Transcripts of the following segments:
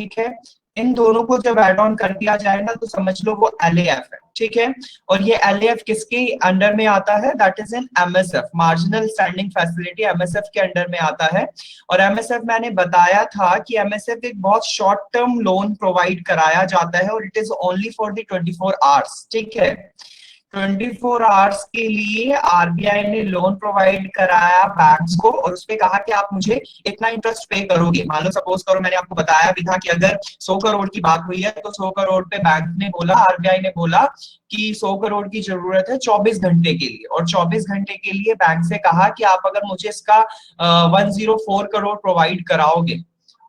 ठीक है। इन दोनों को जब ऐड ऑन कर दिया जाए ना तो समझ लो वो एलएएफ है, ठीक है। और ये एलएएफ किसके अंडर में आता है? That is in MSF, marginal standing facility, MSF के अंडर में आता है। और एमएसएफ मैंने बताया था कि एमएसएफ एक बहुत शॉर्ट टर्म लोन प्रोवाइड कराया जाता है और it is only for the 24 hours, ठीक है। 24 आवर्स के लिए आरबीआई ने लोन प्रोवाइड कराया बैंक्स को और उसपे कहा कि आप मुझे इतना इंटरेस्ट पे करोगे। मान लो सपोज करो, मैंने आपको बताया भी था कि अगर 100 करोड़ की बात हुई है तो 100 करोड़ पे बैंक ने बोला, आरबीआई ने बोला कि 100 करोड़ की जरूरत है 24 घंटे के लिए, और 24 घंटे के लिए बैंक से कहा कि आप अगर मुझे इसका 104 करोड़ प्रोवाइड कराओगे।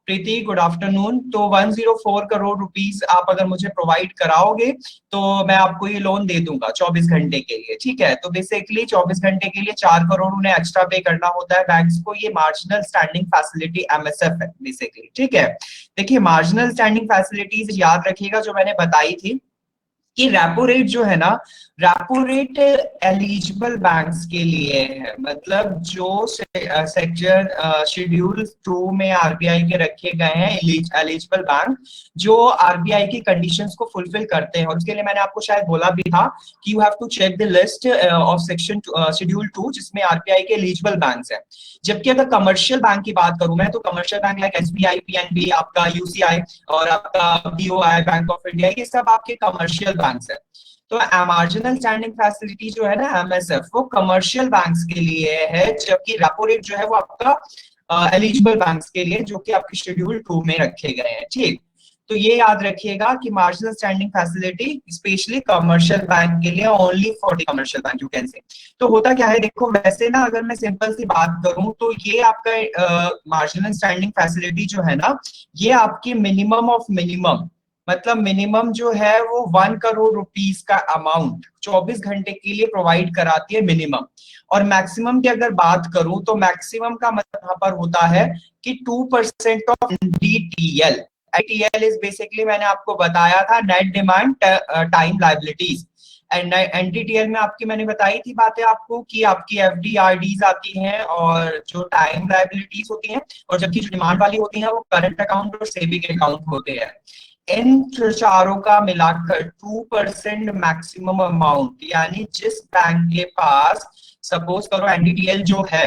प्रीति गुड आफ्टरनून। तो 104 करोड़ रुपीस आप अगर मुझे प्रोवाइड कराओगे तो मैं आपको ये लोन दे दूंगा 24 घंटे के लिए, ठीक है। तो बेसिकली 24 घंटे के लिए 4 करोड़ उन्हें एक्स्ट्रा पे करना होता है बैंक्स को। ये मार्जिनल स्टैंडिंग फैसिलिटी एमएसएफ है बेसिकली, ठीक है। देखिए मार्जिनल स्टैंडिंग फैसिलिटीज याद रखिएगा जो मैंने बताई थी कि रेपो रेट जो है ना, रेपो रेट एलिजिबल बैंक्स के लिए है। मतलब जो सेक्टर शेड्यूल 2 में आरबीआई के रखे गए हैं एलिजिबल बैंक, जो आरबीआई की कंडीशंस को फुलफिल करते हैं। और उसके लिए मैंने आपको शायद बोला भी था कि you have to check the list of section schedule 2 जिसमें आरबीआई के एलिजिबल बैंक्स हैं। जबकि अगर कमर्शियल बैंक की बात करूं मैं तो commercial bank like SBI, PNB, आपका यूसीआई और आपका बीओआई, बैंक ऑफ इंडिया, ये सब आपके कमर्शियल बैंक्स है। तो मार्जिनल स्टैंडिंग फैसिलिटी जो है ना एमएसएफ, वो कमर्शियल बैंक्स के लिए है, जबकि रेपो रेट जो है वो आपका एलिजिबल बैंक्स के लिए जो कि आपके शेड्यूल 2 में रखे गए हैं, ठीक। तो ये याद रखिएगा कि marginal standing facility specially commercial bank के लिए, only for the commercial bank you can से। तो होता क्या है, देखो वैसे ना अगर मैं सिंपल सी बात करूं तो ये आपका मार्जिनल स्टैंडिंग फैसिलिटी जो है ना, ये आपकी मिनिमम ऑफ मिनिमम, मतलब मिनिमम जो है वो 1 करोड़ रुपीस का अमाउंट 24 घंटे के लिए प्रोवाइड कराती है मिनिमम। और मैक्सिमम की अगर बात करूं तो मैक्सिमम का मतलब यहाँ पर होता है कि 2% of NDTL. NDTL is basically मैंने आपको बताया था net demand time liabilities. And NDTL में आपकी मैंने बताई थी बातें आपको कि आपकी एफडी आरडीज आती हैं और जो टाइम लायबिलिटीज होती हैं, और जबकि जो डिमांड वाली होती हैं वो करंट अकाउंट और सेविंग अकाउंट होते हैं। इन चारों का मिलाकर 2% मैक्सिमम अमाउंट, यानी जिस बैंक के पास सपोज करो एनडीटीएल जो है,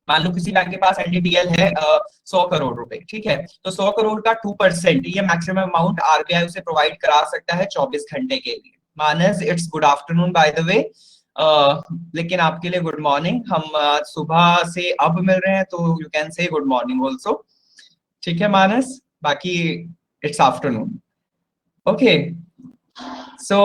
मान लो किसी बैंक के पास एनडीटीएल है 100 करोड़ रुपए, ठीक है। तो 100 करोड़ का 2% ये मैक्सिमम अमाउंट आरबीआई उसे प्रोवाइड करा सकता है 24 घंटे के लिए। Manas it's good afternoon by the way, लेकिन आपके लिए गुड मॉर्निंग। हम सुबह से अब मिल रहे हैं तो यू कैन से गुड मॉर्निंग ऑल्सो, ठीक है मानस। बाकी इट्स आफ्टरनून, ओके। सो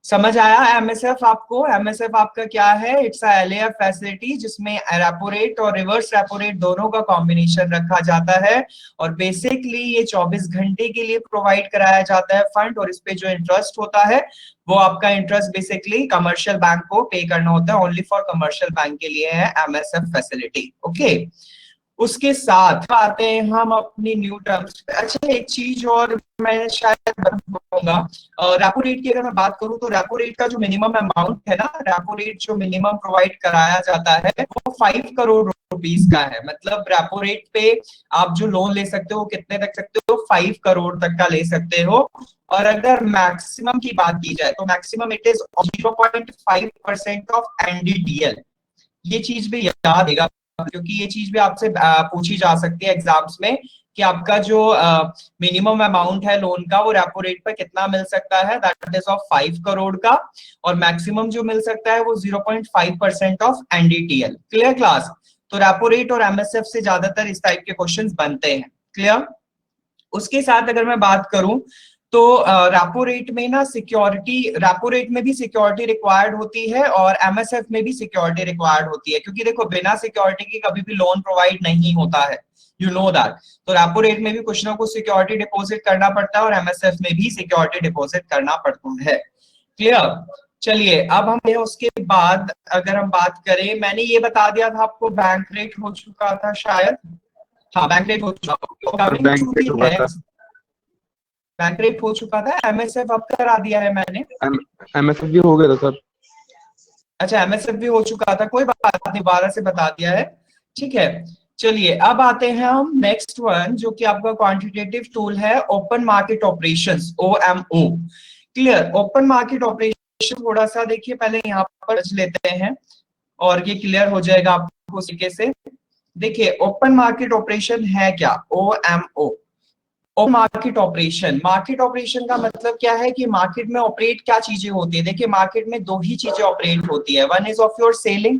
समझ आया एमएसएफ आपको? एमएसएफ आपका क्या है? इट्स अ एलएएफ फैसिलिटी जिसमें रेपो रेट और रिवर्स रेपो रेट दोनों का कॉम्बिनेशन रखा जाता है। और बेसिकली ये 24 घंटे के लिए प्रोवाइड कराया जाता है फंड, और इस पे जो इंटरेस्ट होता है वो आपका इंटरेस्ट बेसिकली कमर्शियल बैंक को पे करना होता है। ओनली फॉर कमर्शियल बैंक के लिए है एमएसएफ फैसिलिटी, ओके। उसके साथ आते हैं हम अपनी न्यू टर्म्स पे। अच्छा एक चीज और मैं शायद बताऊंगा, रेपो रेट की अगर मैं बात करूं तो रेपो रेट का जो मिनिमम अमाउंट है ना, रेपो रेट जो मिनिमम प्रोवाइड कराया जाता है वो 5 करोड़ रुपीस का है। मतलब रेपो रेट पे आप जो लोन ले सकते हो कितने तक सकते हो? 5 करोड़ तक का ले सकते हो। और अगर मैक्सिमम की बात की जाए तो maximum it is 0.5% of NDTL. ये चीज भी याद रहेगा क्योंकि ये चीज भी आपसे पूछी जा सकती है एग्जाम्स में कि आपका जो मिनिमम अमाउंट है लोन का वो रेपो रेट पर कितना मिल सकता है, दैट इज ऑफ 5 करोड़ का। और मैक्सिमम जो मिल सकता है वो 0.5% ऑफ एनडीटीएल। Clear class? तो रेपो रेट और एमएसएफ से ज्यादातर इस टाइप के क्वेश्चंस बनते हैं। क्लियर? उसके साथ अगर मैं बात करूं तो रेपो रेट में ना सिक्योरिटी, रेपो रेट में भी सिक्योरिटी रिक्वायर्ड होती है और एमएसएफ में भी सिक्योरिटी रिक्वायर्ड होती है, क्योंकि देखो बिना सिक्योरिटी के कभी भी लोन प्रोवाइड नहीं होता है, यू नो दैट। तो रेपो रेट में भी कुछ ना कुछ सिक्योरिटी डिपॉजिट करना पड़ता है और एमएसएफ में भी सिक्योरिटी डिपॉजिट करना पड़ता है। क्लियर? चलिए अब हम उसके बाद अगर हम बात करें, मैंने ये बता दिया था आपको बैंक रेट हो चुका था शायद, हाँ बैंक रेट हो चुका है, बैंक रेट हो चुका था। एमएसएफ अब करा दिया है मैंने, एमएसएफ भी हो गया था सर। अच्छा एमएसएफ भी हो चुका था, कोई बात नहीं, 12 से बता दिया है, ठीक है। चलिए अब आते हैं हम नेक्स्ट वन, जो कि आपका क्वांटिटेटिव टूल है, open market operations, OMO। Clear? Open market operation थोड़ा सा देखिए, पहले यहाँ पर समझ लेते हैं और ये क्लियर हो जाएगा आपको उस तरीके से। देखिए ओपन मार्केट ऑपरेशन है क्या? OMO, ओपन मार्केट ऑपरेशन का मतलब क्या है कि मार्केट में ऑपरेट क्या चीजें होती है। देखिए मार्केट में दो ही चीजें ऑपरेट होती है, one is of your selling,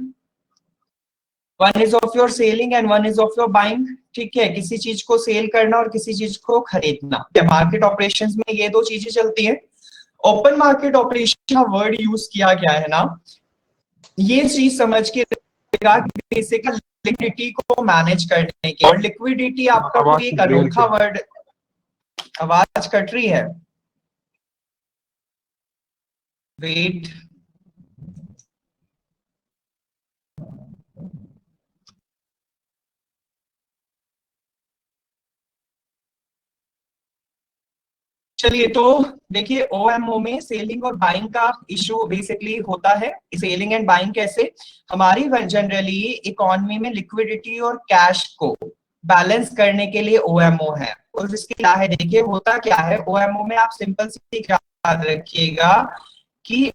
one is of your selling and one is of your buying. ठीक है, किसी चीज को सेल करना और किसी चीज को खरीदना, मार्केट ऑपरेशंस में ये दो चीजें चलती है। ओपन मार्केट ऑपरेशन का वर्ड यूज किया गया है ना, ये चीज समझ के बेसिकली लिक्विडिटी को मैनेज करने के, और लिक्विडिटी आपका आवाज कोई एक कट रही है अनोखा सर। वर्ड। आवाज कट रही है, वेट। चलिए तो देखिए OMO में सेलिंग और बाइंग का इशू बेसिकली होता है। सेलिंग एंड बाइंग कैसे? हमारी जनरली इकोनॉमी में लिक्विडिटी और कैश को बैलेंस करने के लिए OMO है। और इसके क्या है, देखिए होता क्या है OMO में, आप सिंपल सी याद रखिएगा कि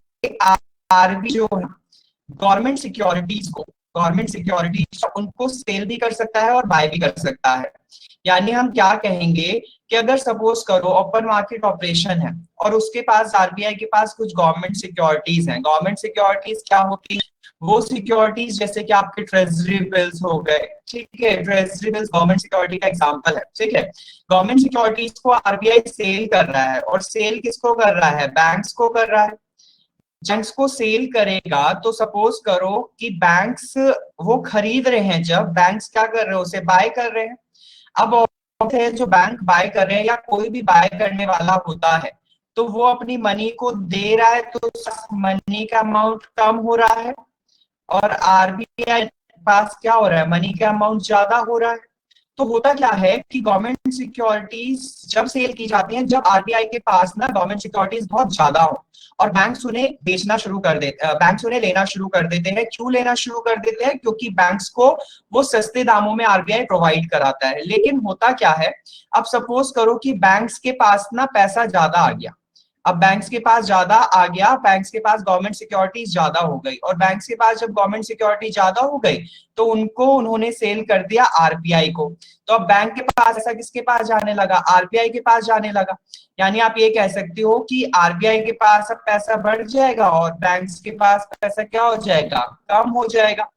आरबी जो है गवर्नमेंट सिक्योरिटीज उनको सेल भी कर सकता है और बाय भी कर सकता है। यानी हम क्या कहेंगे कि अगर सपोज करो ओपन मार्केट ऑपरेशन है और उसके पास, आरबीआई के पास कुछ गवर्नमेंट सिक्योरिटीज हैं। गवर्नमेंट सिक्योरिटीज क्या होती है? वो सिक्योरिटीज जैसे कि आपके ट्रेजरी बिल्स हो गए। ठीक है, ट्रेजरी बिल्स गवर्नमेंट सिक्योरिटी का एग्जांपल है। ठीक है, गवर्नमेंट सिक्योरिटीज को आरबीआई सेल कर रहा है, और सेल किसको कर रहा है? बैंक्स को कर रहा है। बैंक्स को सेल करेगा तो सपोज करो कि बैंक्स वो खरीद रहे हैं, जब बैंक्स क्या कर रहे हैं? उसे बाय कर रहे हैं। अब है जो बैंक बाय कर रहे हैं या कोई भी बाय करने वाला होता है, तो वो अपनी मनी को दे रहा है, तो मनी का अमाउंट कम हो रहा है, और आरबीआई पास क्या हो रहा है? मनी का अमाउंट ज्यादा हो रहा है। तो होता क्या है कि गवर्नमेंट सिक्योरिटीज जब सेल की जाती हैं, जब आरबीआई के पास ना गवर्नमेंट सिक्योरिटीज बहुत ज्यादा हो, और बैंक्स उन्हें बेचना शुरू कर देते, बैंक्स उन्हें लेना शुरू कर देते हैं। क्यों लेना शुरू कर देते हैं? क्योंकि बैंक्स को वो सस्ते दामों में आरबीआई प्रोवाइड कराता है। लेकिन होता क्या है, अब सपोज करो कि बैंक्स के पास ना पैसा ज्यादा आ गया। अब बैंक्स के पास ज्यादा आ गया, बैंक्स के पास गवर्नमेंट सिक्योरिटीज ज्यादा हो गई, और बैंक्स के पास जब गवर्नमेंट सिक्योरिटी ज्यादा हो गई तो उन्होंने सेल कर दिया आरबीआई को। तो अब बैंक के पास ऐसा किसके पास जाने लगा? आरबीआई के पास जाने लगा। यानी आप ये कह सकते हो कि आरबीआई के पास अब पैसा बढ़ जाएगा और बैंक्स के पास पैसा क्या हो जाएगा? कम हो जाएगा।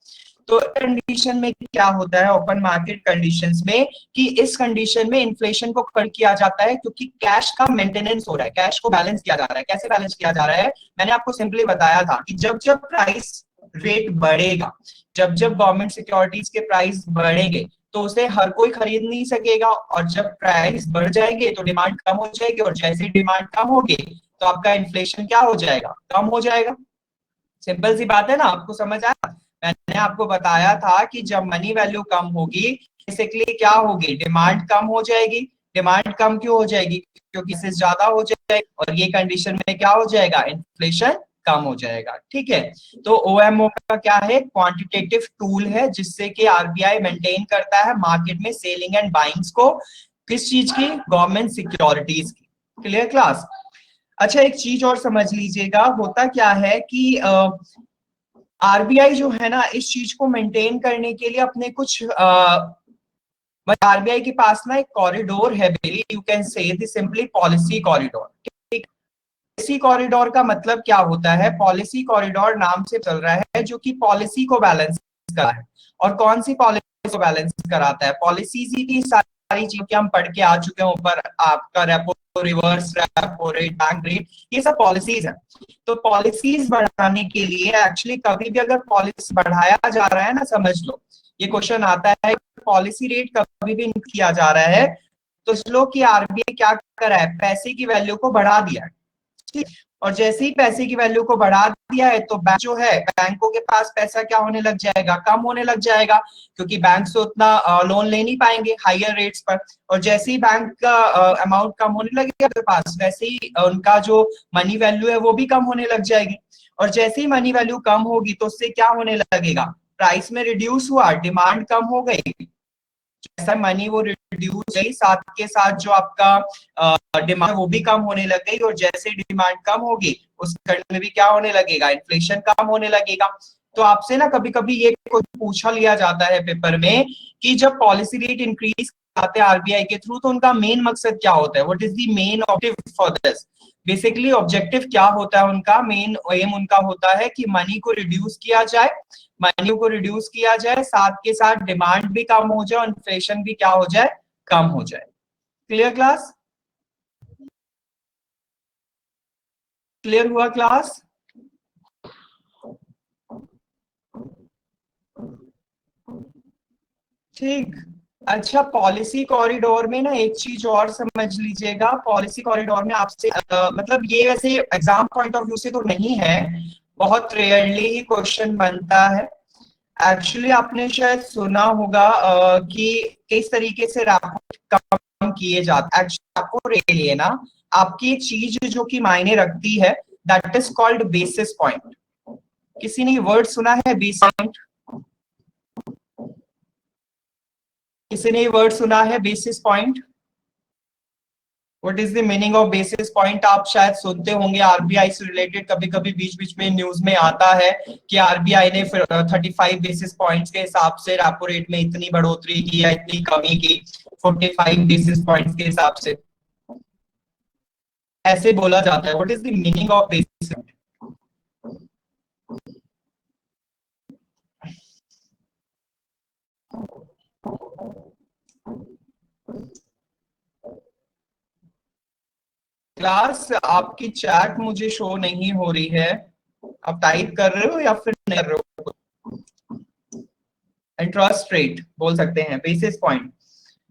तो कंडीशन में क्या होता है ओपन मार्केट कंडीशंस में, कि इस कंडीशन में इन्फ्लेशन को कट किया जाता है, क्योंकि कैश का मेंटेनेंस हो रहा है, कैश को बैलेंस किया जा रहा है। कैसे बैलेंस किया जा रहा है? मैंने आपको सिंपली बताया था कि जब जब प्राइस रेट बढ़ेगा, जब जब गवर्नमेंट सिक्योरिटीज के प्राइस बढ़ेंगे, तो उसे हर कोई खरीद नहीं सकेगा, और जब प्राइस बढ़ जाएंगे तो डिमांड कम हो जाएगी, और जैसे डिमांड कम होगी तो आपका इन्फ्लेशन क्या हो जाएगा? कम हो जाएगा। सिंपल सी बात है ना, आपको समझ आया? मैंने आपको बताया था कि जब मनी वैल्यू कम होगी, बेसिकली क्या होगी? डिमांड कम हो जाएगी। डिमांड कम क्यों हो जाएगी? क्योंकि इससे ज्यादा हो जाएगी, और ये कंडीशन में क्या हो जाएगा? इन्फ्लेशन कम हो जाएगा। ठीक है, तो OMO का क्या है? क्वांटिटेटिव टूल है, जिससे कि आरबीआई मेंटेन करता है मार्केट में सेलिंग एंड बाइंग्स को। किस चीज की? गवर्नमेंट सिक्योरिटीज की। Clear class? अच्छा एक चीज और समझ लीजिएगा, होता क्या है कि आरबीआई जो है ना, इस चीज को मेंटेन करने के लिए अपने कुछ आरबीआई के पास ना एक कॉरिडोर है, यू कैन से this simply policy corridor. Policy corridor का मतलब क्या होता है? पॉलिसी कॉरिडोर नाम से चल रहा है, जो कि पॉलिसी को बैलेंस करा है। और कौन सी पॉलिसी को बैलेंस कराता है? पॉलिसीज ही की सारी चीजें हम पढ़ के आ चुके हैं ऊपर, आपका repo, reverse repo rate, bank rate, ये सब पॉलिसीज है। तो पॉलिसीज बढ़ाने के लिए एक्चुअली कभी भी अगर पॉलिसी बढ़ाया जा रहा है ना, समझ लो ये क्वेश्चन आता है, पॉलिसी रेट कभी भी नहीं किया जा रहा है, तो लो कि आरबीआई क्या कर रहा है? पैसे की वैल्यू को बढ़ा दिया है। और जैसे ही पैसे की वैल्यू को बढ़ा दिया है, तो बैंक जो है, बैंकों के पास पैसा क्या होने लग जाएगा? कम होने लग जाएगा, क्योंकि बैंक से उतना लोन ले नहीं पाएंगे हायर रेट्स पर। और जैसे ही बैंक का अमाउंट कम होने लगेगा तो पास, वैसे ही उनका जो मनी वैल्यू है वो भी कम होने लग जाएगी। और जैसे ही मनी वैल्यू कम होगी तो उससे क्या होने लगेगा? प्राइस में रिड्यूस हुआ, डिमांड कम हो गई, जैसा मनी वो रिड्यूस गई, साथ के साथ जो आपका डिमांड वो भी कम होने लग गई, और जैसे डिमांड कम होगी उस कंट्री में भी क्या होने लगेगा, इन्फ्लेशन कम होने लगेगा। तो आपसे ना कभी कभी ये पूछा लिया जाता है पेपर में कि जब पॉलिसी रेट इंक्रीज आते हैं आरबीआई के थ्रू, तो उनका मेन मकसद क्या होता है, what is the main objective for this. Basically objective क्या होता है उनका, मेन एम उनका होता है कि मनी को रिड्यूस किया जाए, मनी को रिड्यूस किया जाए, साथ के साथ डिमांड भी कम हो जाए और इन्फ्लेशन भी क्या हो जाए, कम हो जाए। Clear class? क्लियर हुआ क्लास? ठीक। अच्छा, पॉलिसी कॉरिडोर में ना एक चीज और समझ लीजिएगा, पॉलिसी कॉरिडोर में आपसे मतलब ये वैसे एग्जाम पॉइंट ऑफ व्यू से तो नहीं है, बहुत रेयरली ही क्वेश्चन बनता है। एक्चुअली आपने शायद सुना होगा कि किस तरीके से रैपोर्ट कम किए जाते हैं। एक्चुअली रैपोर्ट के लिए ना आपकी एक चीज जो कि मायने रखती है, that is called basis point. किसी ने वर्ड सुना है बेसिस पॉइंट? किसी ने वर्ड सुना है basis point? What is the meaning of basis point? आप शायद सुनते होंगे आरबीआई से रिलेटेड, कभी कभी बीच बीच में न्यूज में आता है कि आरबीआई ने 35 बेसिस पॉइंट्स के हिसाब से रेपो रेट में इतनी बढ़ोतरी की या इतनी कमी की, 45 बेसिस पॉइंट्स के हिसाब से ऐसे बोला जाता है। What is the meaning of basis? Class आपकी चैट मुझे शो नहीं हो रही है, आप टाइप कर रहे हो या फिर नहीं कर रहे हो? इंटरेस्ट रेट बोल सकते हैं, बेसिस पॉइंट।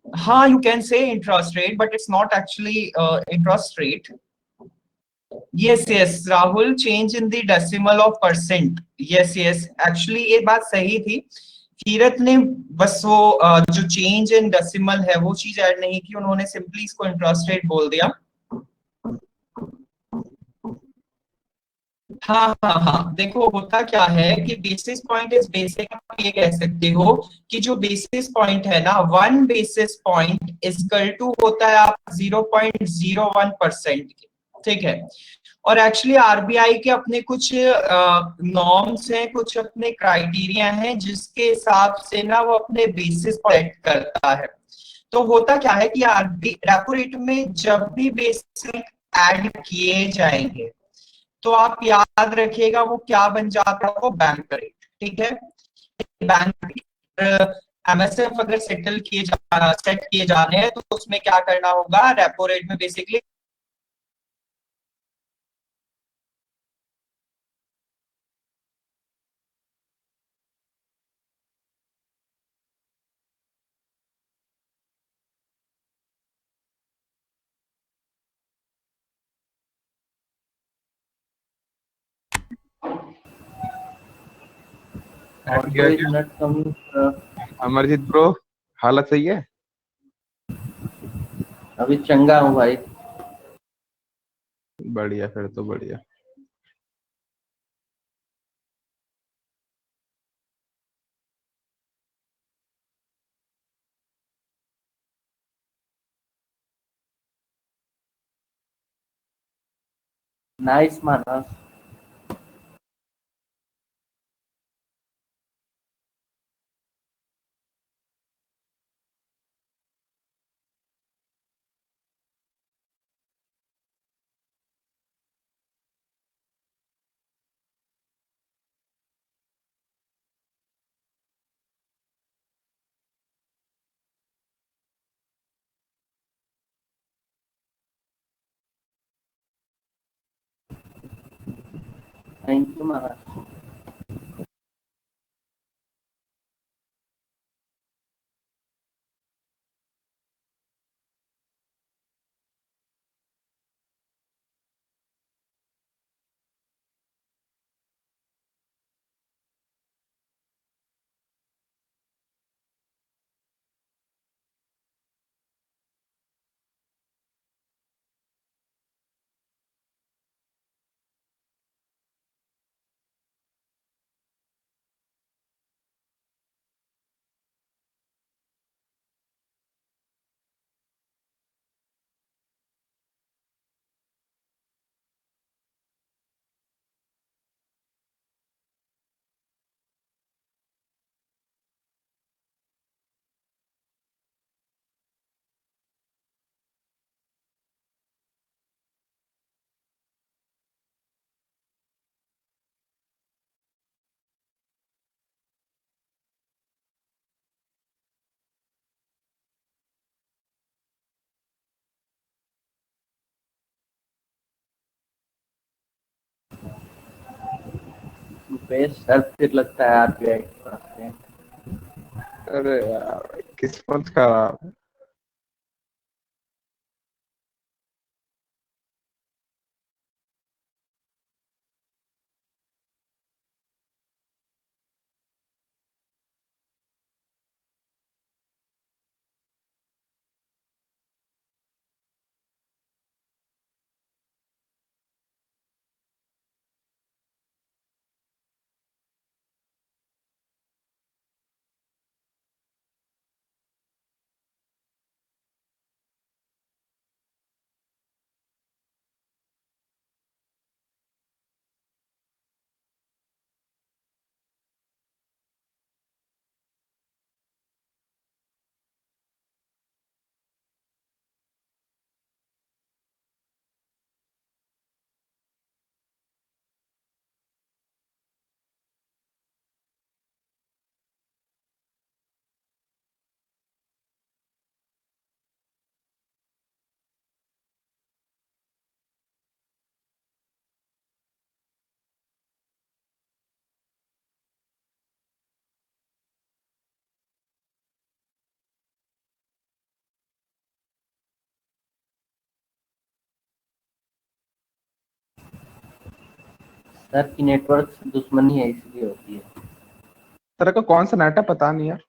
हाँ, you can say interest rate, but it's not actually interest rate. Yes, yes, Rahul, change in the decimal of percent. Yes, yes, actually ये बात सही थी। कीरत ने बस वो जो चेंज इन डेसिमल है वो चीज ऐड नहीं की, उन्होंने सिंपली इसको इंटरेस्ट रेट बोल दिया। हाँ हाँ हाँ, देखो होता क्या है कि बेसिस पॉइंट इज बेसिक, आप ये कह सकते हो कि जो बेसिस पॉइंट है ना, 1 बेसिस पॉइंट इक्वल टू होता है आप 0.01%। ठीक है। और एक्चुअली आरबीआई के अपने कुछ नॉर्म्स हैं, कुछ अपने क्राइटेरिया हैं जिसके हिसाब से ना वो अपने बेसिस सेट करता है। तो होता क्या है कि आरबी रेपो रेट में जब भी बेसिस ऐड किए जाएंगे तो आप याद रखिएगा वो क्या बन जाता है, वो बैंक रेट। ठीक है। बैंक एमएसएफ अगर सेट किए जाने हैं तो उसमें क्या करना होगा, रेपो रेट में बेसिकली हट और गया तो एक क्या? मिनट कम। अमरजीत ब्रो, हालत सही है? अभी चंगा हूँ भाई। बढ़िया, फिर तो बढ़िया। Nice Manas. Thank you Manas. Base sir फिर लगता है आरबीआई के पास है। अरे यार किस्मत खराब है। सर की नेटवर्क से दुश्मनी है इसलिए होती है। तेरे को कौन सा नेट है पता नहीं यार।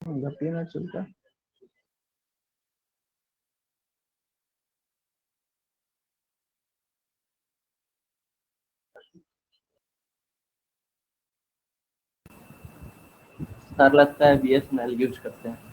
घर पे नेट चलता है। सर लगता है बीएसएनएल यूज करते हैं।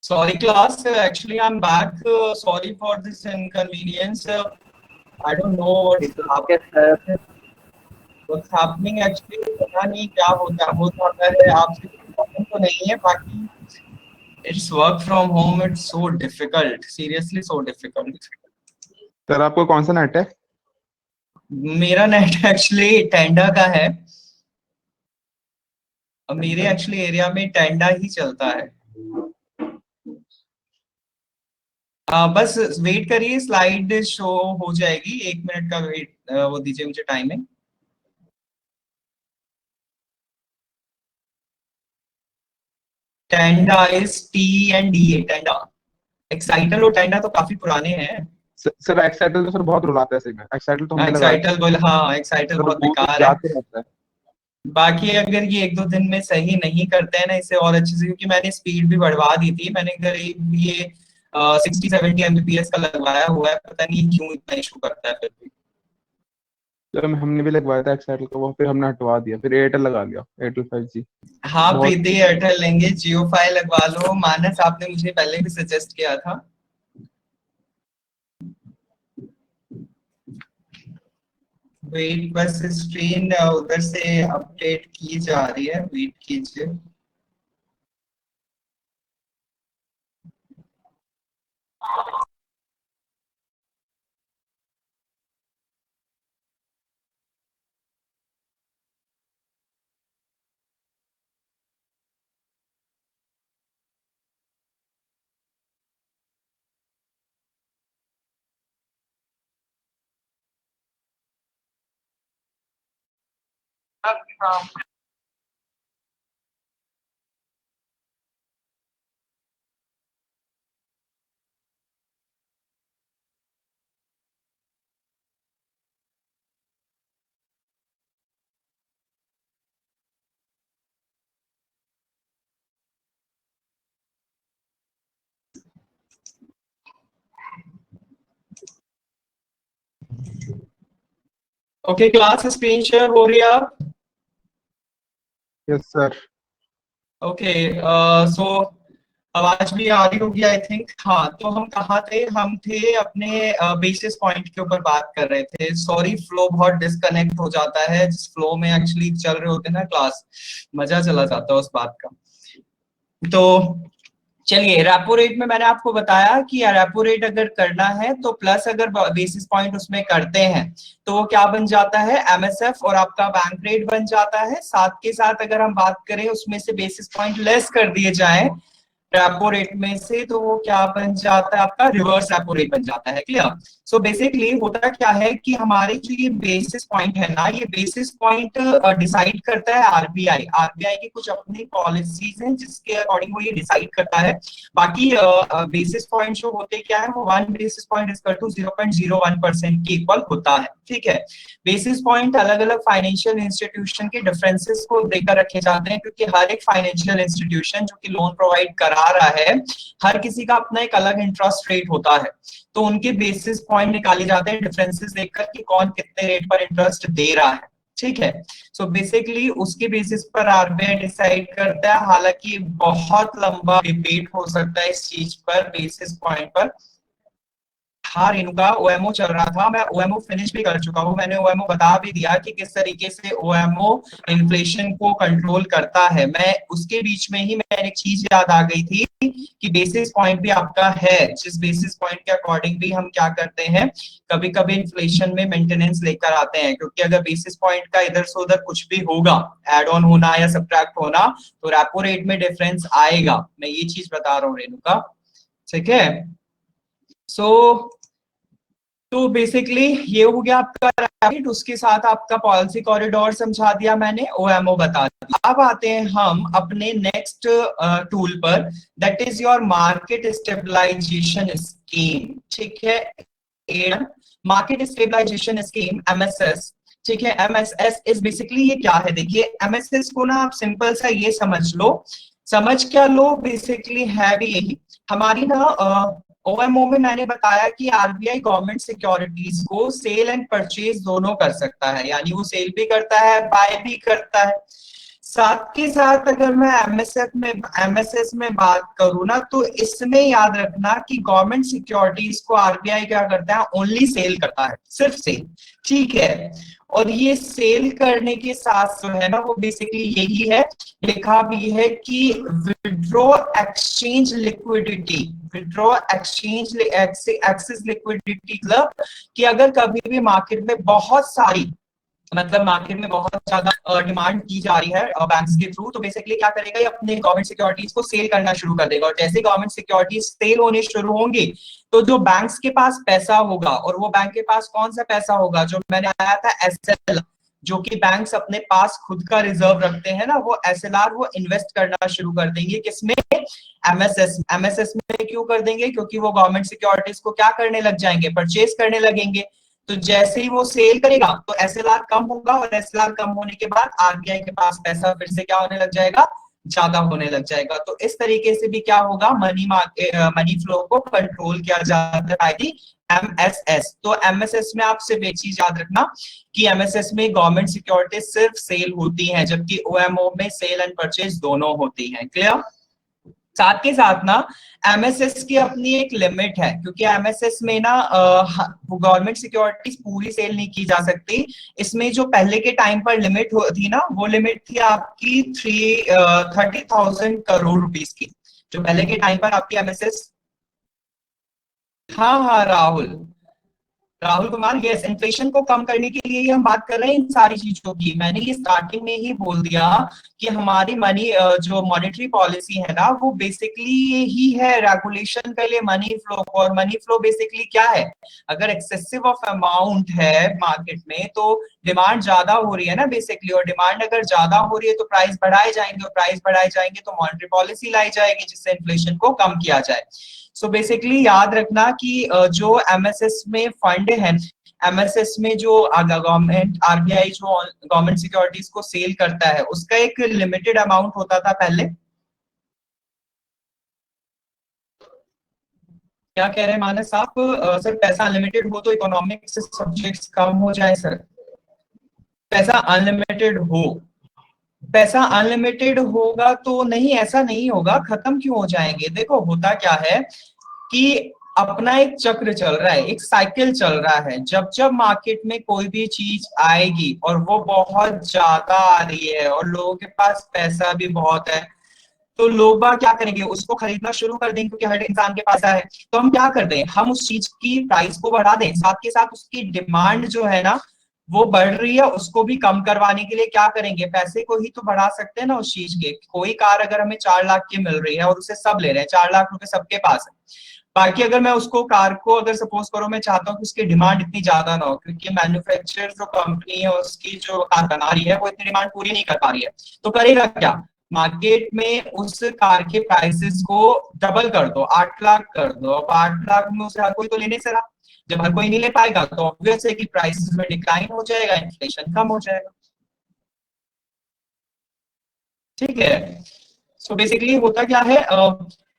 Sorry, class. Actually, I'm back. Sorry for this inconvenience. I don't know okay sir. what's happening. Actually, पता नहीं क्या हो जाता है। आपसे प्रॉब्लम तो नहीं है, बाकी it's work from home. It's so difficult. Seriously, so difficult. Sir आपको कौन सा नेट है? मेरा नेट एक्चुअली टेंडा का है। मेरे एक्चुअली एरिया में टेंडा ही चलता है। बस वेट करिए, स्लाइड शो हो जाएगी। 1 मिनट का वेट वो दीजिए मुझे टाइमिंग। टेंडा is TNDA टेंडा। एक्साइटल और टेंडा तो काफी पुराने हैं। सर एक्साइटल तो सर बहुत रुलाता है सही में। एक्साइटल तो हमने लगा एक्साइटल बोल, हाँ एक्साइटल बहुत वो बेकार है। जाते रहता है। बाकी अगर ये 1-2 दिन में सही नहीं करते हैं ना इसे और अच्छे से, क्योंकि मैंने स्पीड भी बढ़वा दी थी। मैंने करीब ये 60-70 Mbps का लगवाया हुआ है। पता नहीं क्यों इतना इशू करता है फिर भी। चलो हमने भी लगवाया था एक्साइटल का, वो फिर हमने हटवा दिया, फिर एयरटेल लगा लिया, एयरटेल 5G। हाँ बहुत प्रीति एयरटेल लेंगे, जियो फाई लगवा लो, मानस आपने मुझे पहले भी सजेस्ट किया था। वेट बस स्क्रीन उधर से अपडेट की जा रही है, वेट कीजिए। ओके क्लास स्क्रीन शेयर हो रही है आप? Yes sir. ओके सो आवाज भी आ रही होगी आई थिंक। हाँ तो हम कहाँ थे? हम थे अपने बेसिस पॉइंट के ऊपर बात कर रहे थे। सॉरी फ्लो बहुत डिस्कनेक्ट हो जाता है, जिस फ्लो में एक्चुअली चल रहे होते हैं ना क्लास, मजा चला जाता है उस बात का। तो चलिए रेपो रेट में मैंने आपको बताया कि रेपो रेट अगर करना है तो प्लस अगर बेसिस पॉइंट उसमें करते हैं तो वो क्या बन जाता है, एमएसएफ और आपका बैंक रेट बन जाता है। साथ के साथ अगर हम बात करें उसमें से बेसिस पॉइंट लेस कर दिए जाए रेपो रेट में से, तो वो क्या बन जाता है, आपका रिवर्स रेपो रेट बन जाता है। क्लियर? सो बेसिकली होता क्या है कि हमारे जो ये बेसिस पॉइंट है ना, ये बेसिस पॉइंट डिसाइड करता है आरबीआई। आरबीआई की कुछ अपनी पॉलिसीज हैं जिसके अकॉर्डिंग वो ये डिसाइड करता है। बाकी बेसिस पॉइंट जो होते क्या है, वो 1 बेसिस पॉइंट इज टू 0.01% के इक्वल होता है। ठीक है, बेसिस पॉइंट अलग अलग फाइनेंशियल इंस्टीट्यूशन के डिफरेंसेस को देकर रखे जाते हैं, क्योंकि हर एक फाइनेंशियल इंस्टीट्यूशन जो कि लोन प्रोवाइड करा रहा है, हर किसी का अपना एक अलग इंटरेस्ट रेट होता है। तो उनके बेसिस पॉइंट निकाले जाते हैं डिफरेंसेस देखकर कि कौन कितने रेट पर इंटरेस्ट दे रहा है। ठीक है, सो बेसिकली उसके बेसिस पर आरबीआई डिसाइड करता है। हालांकि बहुत लंबा डिबेट हो सकता है इस चीज पर, बेसिस पॉइंट पर। हाँ रेणुका, ओएमओ चल रहा था, मैं ओएमओ फिनिश भी कर चुका हूँ। मैंने ओएमओ बता भी दिया कि किस तरीके से ओएमओ इन्फ्लेशन को कंट्रोल करता है। मैं उसके बीच में ही मैंने एक चीज याद आ गई थी कि बेसिस पॉइंट भी आपका है, जिस बेसिस पॉइंट के अकॉर्डिंग भी हम क्या करते हैं, कभी कभी इन्फ्लेशन में मेंटेनेंस लेकर आते हैं। क्योंकि अगर बेसिस पॉइंट का इधर से उधर कुछ भी होगा, एड ऑन होना या सब्ट्रैक्ट होना, तो रेपो रेट में डिफरेंस आएगा। मैं ये चीज बता रहा हूँ रेणुका। ठीक है, सो तो बेसिकली ये हो गया आपका रैपिड, उसके साथ आपका पॉलिसी कॉरिडोर समझा दिया मैंने, ओएमओ बता दिया। अब आते हैं हम अपने नेक्स्ट टूल पर, that is your market stabilization scheme. ठीक है, मार्केट स्टेबलाइजेशन स्कीम, एमएसएस। ठीक है, एमएसएस इज बेसिकली ये क्या है, देखिए एमएसएस को ना आप सिंपल सा ये समझ लो, समझ क्या लो, बेसिकली है भी यही हमारी ना ओएमओ में मैंने बताया कि आरबीआई गवर्नमेंट सिक्योरिटीज को सेल एंड परचेज दोनों कर सकता है, यानी वो सेल भी करता है, बाय भी करता है। साथ के साथ अगर मैं एमएसएस में बात करूं ना, तो इसमें याद रखना कि गवर्नमेंट सिक्योरिटीज को आरबीआई क्या करता है, ओनली सेल करता है, सिर्फ सेल। ठीक है, और ये सेल करने के साथ जो है ना, वो बेसिकली यही है, लिखा भी है कि withdraw exchange liquidity, withdraw exchange access liquidity, मतलब कि अगर कभी भी मार्केट में बहुत सारी, मतलब मार्केट में बहुत ज्यादा डिमांड की जा रही है बैंक्स के थ्रू, तो बेसिकली क्या करेगा, ये अपने गवर्नमेंट सिक्योरिटीज को सेल करना शुरू कर देगा। और जैसे गवर्नमेंट सिक्योरिटीज सेल होने शुरू होंगे, तो जो बैंक्स के पास पैसा होगा, और वो बैंक के पास कौन सा पैसा होगा, जो मैंने आया था एसएल, जो कि बैंक्स अपने पास खुद का रिजर्व रखते हैं ना, वो एसएलआर वो इन्वेस्ट करना शुरू कर देंगे, किसमें, एमएसएस। एमएसएस में क्यों कर देंगे, क्योंकि वो गवर्नमेंट सिक्योरिटीज को क्या करने लग जाएंगे, परचेज करने लगेंगे। तो जैसे ही वो सेल करेगा तो एसएलआर कम होगा, और एसएलआर कम होने के बाद आरबीआई के पास पैसा फिर से क्या होने लग जाएगा, ज्यादा होने लग जाएगा। तो इस तरीके से भी क्या होगा, मनी फ्लो को कंट्रोल किया जाता है बाय दी एमएसएस। तो एमएसएस में आप सिर्फ एक चीज याद रखना कि एमएसएस में गवर्नमेंट सिक्योरिटी सिर्फ सेल होती हैं, जबकि ओएमओ में सेल एंड परचेज दोनों होती हैं। क्लियर? साथ के साथ ना एमएसएस की अपनी एक लिमिट है, क्योंकि एमएसएस में ना गवर्नमेंट सिक्योरिटीज पूरी सेल नहीं की जा सकती। इसमें जो पहले के टाइम पर लिमिट थी ना, वो लिमिट थी आपकी 30,000 करोड़ रुपीस की, जो पहले के टाइम पर आपकी एमएसएस। हाँ हाँ राहुल, राहुल कुमार, यस, इन्फ्लेशन को कम करने के लिए ही हम बात कर रहे हैं इन सारी चीजों की। मैंने ये स्टार्टिंग में ही बोल दिया कि हमारी जो मॉनेटरी पॉलिसी है ना, वो बेसिकली ये ही है रेगुलेशन के लिए मनी फ्लो को। और मनी फ्लो बेसिकली क्या है, अगर एक्सेसिव ऑफ अमाउंट है मार्केट में तो डिमांड ज्यादा हो रही है ना बेसिकली, और डिमांड अगर ज्यादा हो रही है तो प्राइस बढ़ाए जाएंगे, और प्राइस बढ़ाए जाएंगे तो मॉनेटरी पॉलिसी लाई जाएगी जिससे इन्फ्लेशन को कम किया जाए। सो बेसिकली याद रखना कि जो एमएसएस में फंड है, एमएसएस में जो गवर्नमेंट आरबीआई जो गवर्नमेंट सिक्योरिटीज को सेल करता है, उसका एक लिमिटेड अमाउंट होता था पहले। क्या कह रहे हैं मानस आप? सर पैसा अनलिमिटेड हो तो इकोनॉमिक्स सब्जेक्ट्स कम हो जाए सर? पैसा अनलिमिटेड हो, पैसा अनलिमिटेड होगा तो नहीं, ऐसा नहीं होगा, खत्म क्यों हो जाएंगे। देखो होता क्या है कि अपना एक चक्र चल रहा है, एक साइकिल चल रहा है। जब जब मार्केट में कोई भी चीज आएगी और वो बहुत ज्यादा आ रही है और लोगों के पास पैसा भी बहुत है, तो लोग बाग क्या करेंगे, उसको खरीदना शुरू कर देंगे, क्योंकि हर इंसान के पास है। तो हम क्या कर दें, हम उस चीज की प्राइस को बढ़ा दें, साथ के साथ उसकी डिमांड जो है ना वो बढ़ रही है, उसको भी कम करवाने के लिए क्या करेंगे, पैसे को ही तो बढ़ा सकते हैं ना उस चीज के। कोई कार अगर हमें 4 लाख की मिल रही है और उसे सब ले रहे हैं, 4 लाख रुपए सबके पास है, बाकी अगर मैं उसको कार को अगर सपोज करो मैं चाहता हूँ कि उसकी डिमांड इतनी ज्यादा ना हो, क्योंकि मैन्युफैक्चर जो कंपनी है उसकी जो कार बना रही है वो इतनी डिमांड पूरी नहीं कर पा रही है, तो करेगा क्या, मार्केट में उस कार के प्राइसेस को डबल कर दो, 8 लाख कर दो। अब 8 लाख में उसे हर कोई तो लेने से रहा, जब हर कोई नहीं ले पाएगा तो ऑब्वियस है कि प्राइसेस में डिक्लाइन हो जाएगा, इन्फ्लेशन कम हो जाएगा। ठीक है? सो बेसिकली होता क्या है,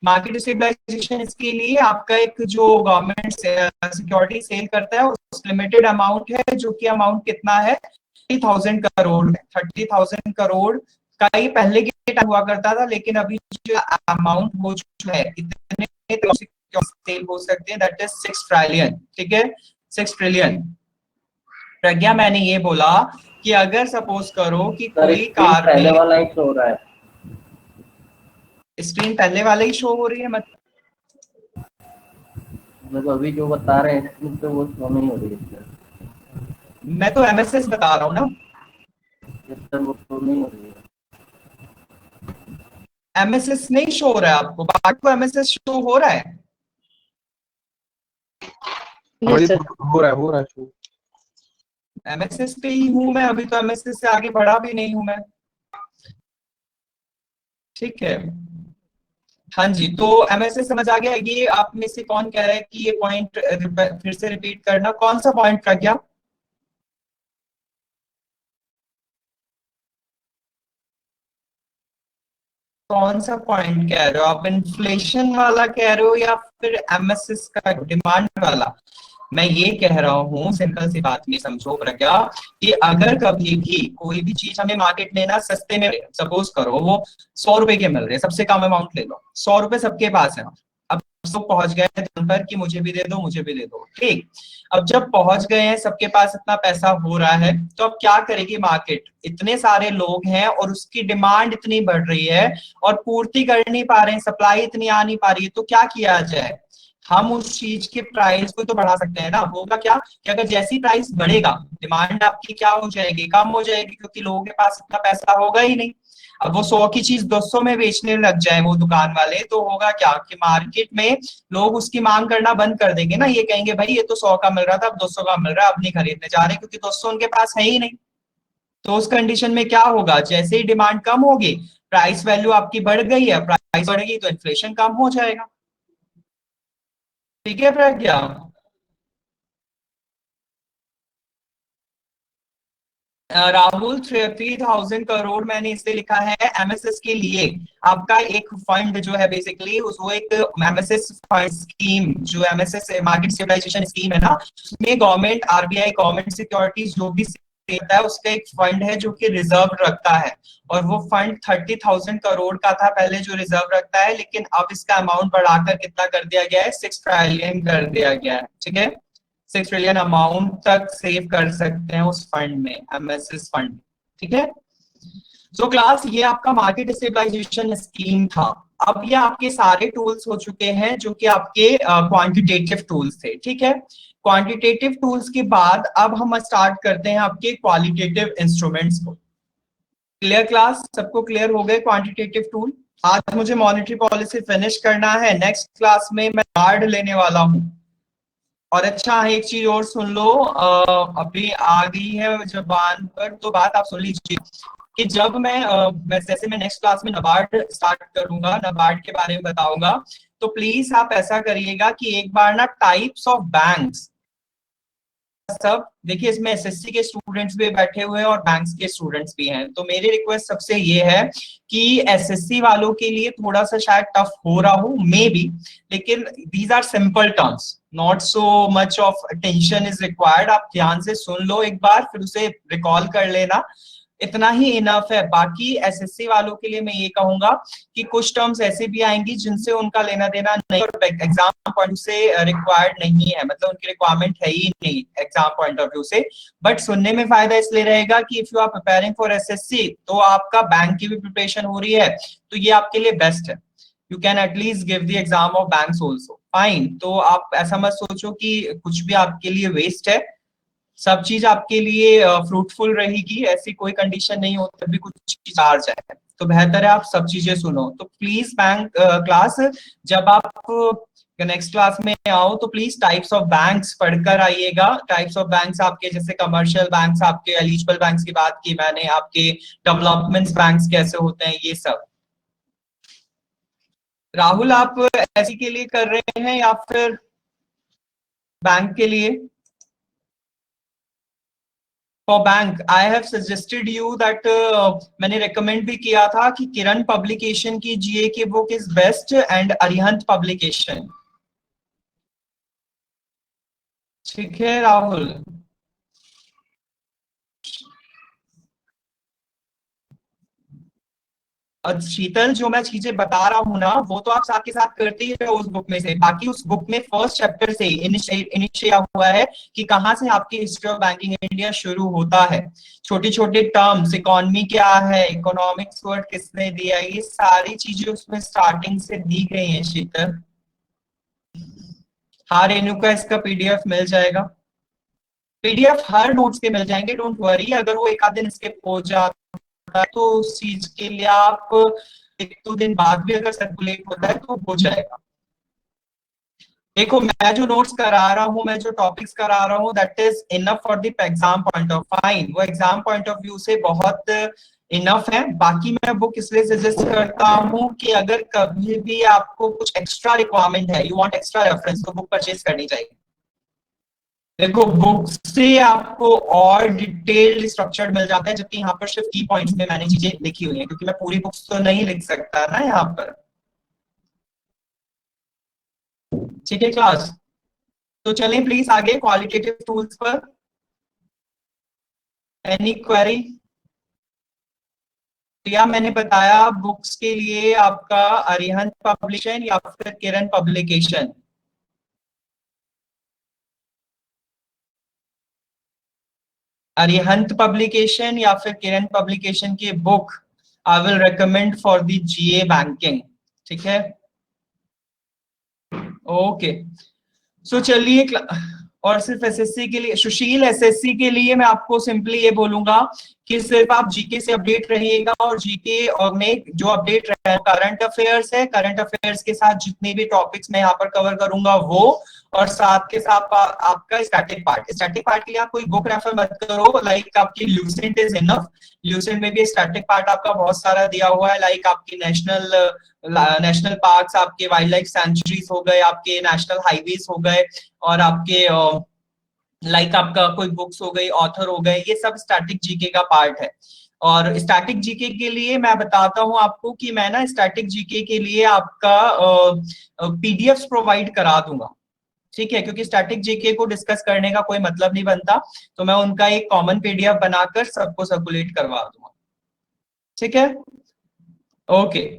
मार्केट स्टेबलाइजेशन इसके लिए आपका एक जो गवर्नमेंट सिक्योरिटी सेल करता है उस लिमिटेड अमाउंट है, जो कि अमाउंट कितना है, 30,000 करोड़। 30,000 करोड़ का ही पहले के टाइम हुआ करता था, लेकिन अभी जो अमाउंट हो चुका है, इतने सेल हो सकते हैं, दैट इज 6 ट्रिलियन। ठीक है, 6 ट्रिलियन। प्रज्ञा, मैंने ये बोला कि अगर सपोज करो कि सर कोई स्क्रीन कार पहले में, वाला ही शो हो रहा है। स्क्रीन पहले वाले ही शो हो रही है, मतलब मतलब अभी जो बता रहे हैं स्क्रीन पे वो शो नहीं हो रही है सर। मैं तो एमएसएस बता रहा हूँ ना, yes, सर वो शो नहीं हो रही है। एमएसएस नहीं शो हो रहा है आपको, बाकी को एमएसएस शो हो रहा है। हमारी सर हो रहा है शो। एमएसएस पे ही हूं मैं अभी, तो एमएसएस से आगे बढ़ा भी नहीं हूं मैं। ठीक है, हाँ जी, तो एमएसएस समझ आ गया। ये आप में से कौन कह रहा है कि ये पॉइंट फिर से रिपीट करना, कौन सा पॉइंट का क्या? कौन सा पॉइंट कह रहे हो आप, इन्फ्लेशन वाला कह रहे हो या फिर एमएसएस का डिमांड वाला? मैं ये कह रहा हूँ, सिंपल सी बात नहीं समझो प्रज्ञा, कि अगर कभी भी कोई भी चीज हमें मार्केट में ना सस्ते में, सपोज करो वो 100 रुपए के मिल रहे हैं, सबसे कम अमाउंट ले लो, 100 रुपए सबके पास है, अब सब पहुंच गए हैं दुकान पर कि मुझे भी दे दो, मुझे भी दे दो। ठीक, अब जब पहुंच गए हैं, सबके पास इतना पैसा हो रहा है, तो अब क्या करेगी मार्केट, इतने सारे लोग हैं और उसकी डिमांड इतनी बढ़ रही है और पूर्ति कर नहीं पा रहे हैं, सप्लाई इतनी आ नहीं पा रही है, तो क्या किया जाए, हम उस चीज के प्राइस को तो बढ़ा सकते हैं ना। होगा क्या कि अगर जैसी प्राइस बढ़ेगा, डिमांड आपकी क्या हो जाएगी, कम हो जाएगी, क्योंकि लोगों के पास इतना पैसा होगा ही नहीं। अब वो 100 की चीज 200 में बेचने लग जाए वो दुकान वाले, तो होगा क्या कि मार्केट में लोग उसकी मांग करना बंद कर देंगे ना, ये कहेंगे भाई ये तो 100 का मिल रहा था, अब 200 का मिल रहा है, अब नहीं खरीदने जा रहे, क्योंकि 200 उनके पास है ही नहीं। तो उस कंडीशन में क्या होगा, जैसे ही डिमांड कम होगी, प्राइस वैल्यू आपकी बढ़ गई है, प्राइस बढ़ेगी तो इन्फ्लेशन कम हो जाएगा। ठीक है प्रज्ञा? राहुल 30,000 करोड़ मैंने इसलिए लिखा है एमएसएस के लिए। आपका एक फंड जो है बेसिकली वो एक एमएसएस स्कीम, जो एमएसएस मार्केट स्टेबलाइजेशन स्कीम है ना, उसमें गवर्नमेंट, आरबीआई, गवर्नमेंट सिक्योरिटीज जो भी देता है उसका एक फंड है जो कि रिजर्व रखता है, और वो फंड 30,000 करोड़ का था पहले जो रिजर्व रखता है, लेकिन अब इसका अमाउंट बढ़ाकर कितना कर दिया गया है, 6 ट्रिलियन कर दिया गया है। ठीक है, 6 ट्रिलियन अमाउंट तक सेव कर सकते हैं उस फंड में, एमएसएस फंड। ठीक है, सो क्लास ये आपका मार्केट स्टेबलाइजेशन स्कीम था। अब ये आपके सारे टूल्स हो चुके हैं जो कि आपके क्वांटिटेटिव टूल्स थे। ठीक है, क्वांटिटेटिव टूल्स के बाद अब हम स्टार्ट करते हैं आपके क्वालिटेटिव इंस्ट्रूमेंट्स को। क्लियर क्लास, सबको क्लियर हो गए क्वांटिटेटिव टूल? आज मुझे मॉनेटरी पॉलिसी फिनिश करना है, नेक्स्ट क्लास में मैं कार्ड लेने वाला हूँ। और अच्छा, एक चीज और सुन लो, अभी आ गई है जबान पर तो बात आप सुन लीजिए कि जब जैसे मैं नेक्स्ट क्लास में नबार्ड स्टार्ट करूंगा, नबार्ड के बारे में बताऊंगा, तो प्लीज आप ऐसा करिएगा कि एक बार ना टाइप्स ऑफ बैंक्स सब देखिए, इसमें एसएससी के स्टूडेंट्स भी बैठे हुए हैं और बैंक्स के स्टूडेंट्स भी हैं, तो मेरी रिक्वेस्ट सबसे ये है कि एसएससी वालों के लिए थोड़ा सा शायद टफ हो रहा हो मे बी, लेकिन these are simple terms, not so much of attention is required. आप ध्यान से सुन लो एक बार, फिर उसे रिकॉल कर लेना, इतना ही इनफ है। बाकी एसएससी वालों के लिए मैं ये कहूंगा कि कुछ टर्म्स ऐसे भी आएंगी जिनसे उनका लेना देना नहीं, एग्जाम पॉइंट से रिक्वायर्ड नहीं है, मतलब उनकी रिक्वायरमेंट है ही नहीं एग्जाम पॉइंट ऑफ व्यू से, बट सुनने में फायदा इसलिए रहेगा कि if you are preparing for SSC तो आपका बैंक की भी प्रिपरेशन हो रही है, तो ये आपके लिए बेस्ट है। You can at least give the exam of banks also, fine. तो आप ऐसा मत सोचो कि कुछ भी आपके लिए वेस्ट है, सब चीज आपके लिए फ्रूटफुल रहेगी, ऐसी कोई कंडीशन नहीं हो तभी कुछ चीज आ जाए, तो बेहतर है आप सब चीजें सुनो। तो प्लीज बैंक क्लास जब आप नेक्स्ट क्लास में आओ तो प्लीज टाइप्स ऑफ बैंक्स पढ़कर आइएगा। टाइप्स ऑफ बैंक्स आपके जैसे कमर्शियल बैंक्स, आपके एलिजिबल बैंक्स की बात की मैंने, आपके डेवलपमेंट बैंक्स कैसे होते हैं, ये सब। राहुल आप ऐसी के लिए कर रहे हैं या फिर बैंक के लिए? For bank I have suggested you that, मैंने रिकमेंड भी किया था कि किरण पब्लिकेशन की जीए की book is best and Arihant publication. ठीक है राहुल, और शीतल जो मैं चीजें बता रहा हूँ ना वो तो आप साथ के साथ करते ही रहो उस बुक में से। बाकी उस बुक में फर्स्ट चैप्टर से इनिशिएट हुआ है कि कहाँ से आपकी हिस्ट्री ऑफ बैंकिंग इंडिया शुरू होता है, छोटी छोटी टर्म्स, इकोनॉमी क्या है, इकोनॉमिक्स वर्ड किसने दिया, ये सारी चीजें उसमें स्टार्टिंग से दी गई हैं शीतल। हाँ रेणु का इसका पीडीएफ मिल जाएगा, पीडीएफ हर नोट्स के मिल जाएंगे, डोंट वरी। अगर वो एक आध दिन स्किप हो जाता है तो उस चीज के लिए आप एक दो दिन बाद भी अगर सर्कुलेट होता है तो हो जाएगा। देखो मैं जो नोट्स करा रहा हूँ, मैं जो टॉपिक्स करा रहा हूँ, that is enough for the exam point of fine, वो एग्जाम पॉइंट ऑफ व्यू से बहुत इनफ है। बाकी मैं बुक इसलिए सजेस्ट करता हूँ कि अगर कभी भी आपको कुछ एक्स्ट्रा रिक्वायरमेंट है, यू वांट एक्स्ट्रा रेफरेंस, तो बुक परचेज करनी चाहिए। देखो बुक से आपको और डिटेल्ड स्ट्रक्चर्ड मिल जाता है, जबकि यहाँ पर सिर्फ की पॉइंट्स में मैंने चीजें लिखी हुई हैं, क्योंकि मैं पूरी बुक्स तो नहीं लिख सकता ना यहाँ पर। ठीक है क्लास, तो चलें प्लीज आगे क्वालिटेटिव टूल्स पर। Any query? तो या मैंने बताया बुक्स के लिए आपका अरिहंत पब्लिकेशन या फिर किरण पब्लिकेशन। अरिहंत पब्लिकेशन या फिर किरण पब्लिकेशन की book I will recommend for the GA banking. ठीक है, ओके। सो चलिए, और सिर्फ एसएससी के लिए, सुशील एसएससी के लिए मैं आपको सिंपली ये बोलूंगा कि सिर्फ आप जीके से अपडेट रहिएगा, और जीके और में जो अपडेट रहे करंट अफेयर्स है, करंट अफेयर्स के साथ जितने भी टॉपिक्स मैं यहाँ पर कवर करूंगा वो, और साथ के साथ आपका स्टैटिक पार्ट के लिए आप कोई बुक रेफर मत करो, लाइक आपकी ल्यूसेंट इज इनफ। ल्यूसेंट में भी स्टैटिक पार्ट आपका बहुत सारा दिया हुआ है, लाइक आपकी नेशनल पार्क्स, आपके वाइल्ड लाइफ सेंचुरीज हो गए, आपके नेशनल हाईवेज हो गए, और आपके लाइक आपका कोई बुक्स हो गई, ऑथर हो गए, ये सब स्टैटिक जीके का पार्ट है। और स्टैटिक जीके के लिए मैं बताता हूँ आपको कि मैं ना स्टैटिक जीके के लिए आपका पीडीएफ्स प्रोवाइड करा दूंगा, ठीक है, क्योंकि स्टैटिक जीके को डिस्कस करने का कोई मतलब नहीं बनता, तो मैं उनका एक कॉमन पीडीएफ बनाकर सबको सर्कुलेट करवा दूंगा, ठीक है। ओके,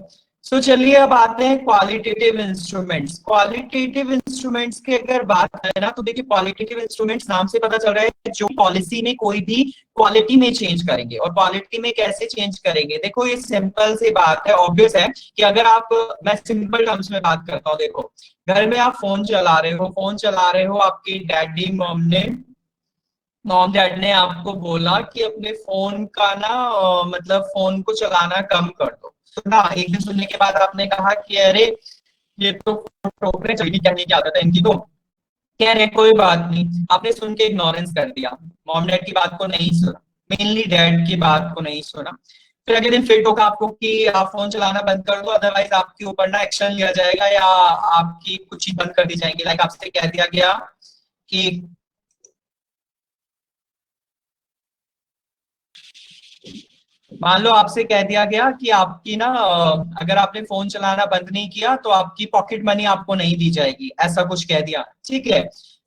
सो चलिए अब आते हैं क्वालिटेटिव इंस्ट्रूमेंट्स। क्वालिटेटिव इंस्ट्रूमेंट्स की अगर बात करें ना, तो देखिए क्वालिटेटिव इंस्ट्रूमेंट्स नाम से पता चल रहा है जो पॉलिसी में कोई भी क्वालिटी में चेंज करेंगे। और क्वालिटी में कैसे चेंज करेंगे, देखो ये सिंपल सी बात है, ऑब्वियस है कि अगर आप, मैं सिंपल टर्म्स में बात करता हूँ, देखो घर में आप फोन चला रहे हो, आपकी डैडी मॉम डैड ने आपको बोला कि अपने फोन का ना मतलब फोन को चलाना कम कर दो। तो ना एक दिन सुनने के बाद आपने कहा कि अरे ये तो ठोक रहे, जल्दी कहने की आदत है इनकी, तो कह रहे कोई बात नहीं, आपने सुन के इग्नोरेंस कर दिया, मॉम डैड की बात को नहीं सुना, मेनली डैड की बात को नहीं सुना। फिर अगले दिन फिर टोका आपको कि आप फोन चलाना बंद कर दो, अदरवाइज आपके ऊपर ना एक्शन लिया जाएगा या आपकी कुछ चीज बंद कर दी जाएगी। लाइक आपसे कह दिया गया कि मान लो आपसे कह दिया गया कि आपकी ना अगर आपने फोन चलाना बंद नहीं किया तो आपकी पॉकेट मनी आपको नहीं दी जाएगी, ऐसा कुछ कह दिया, ठीक है।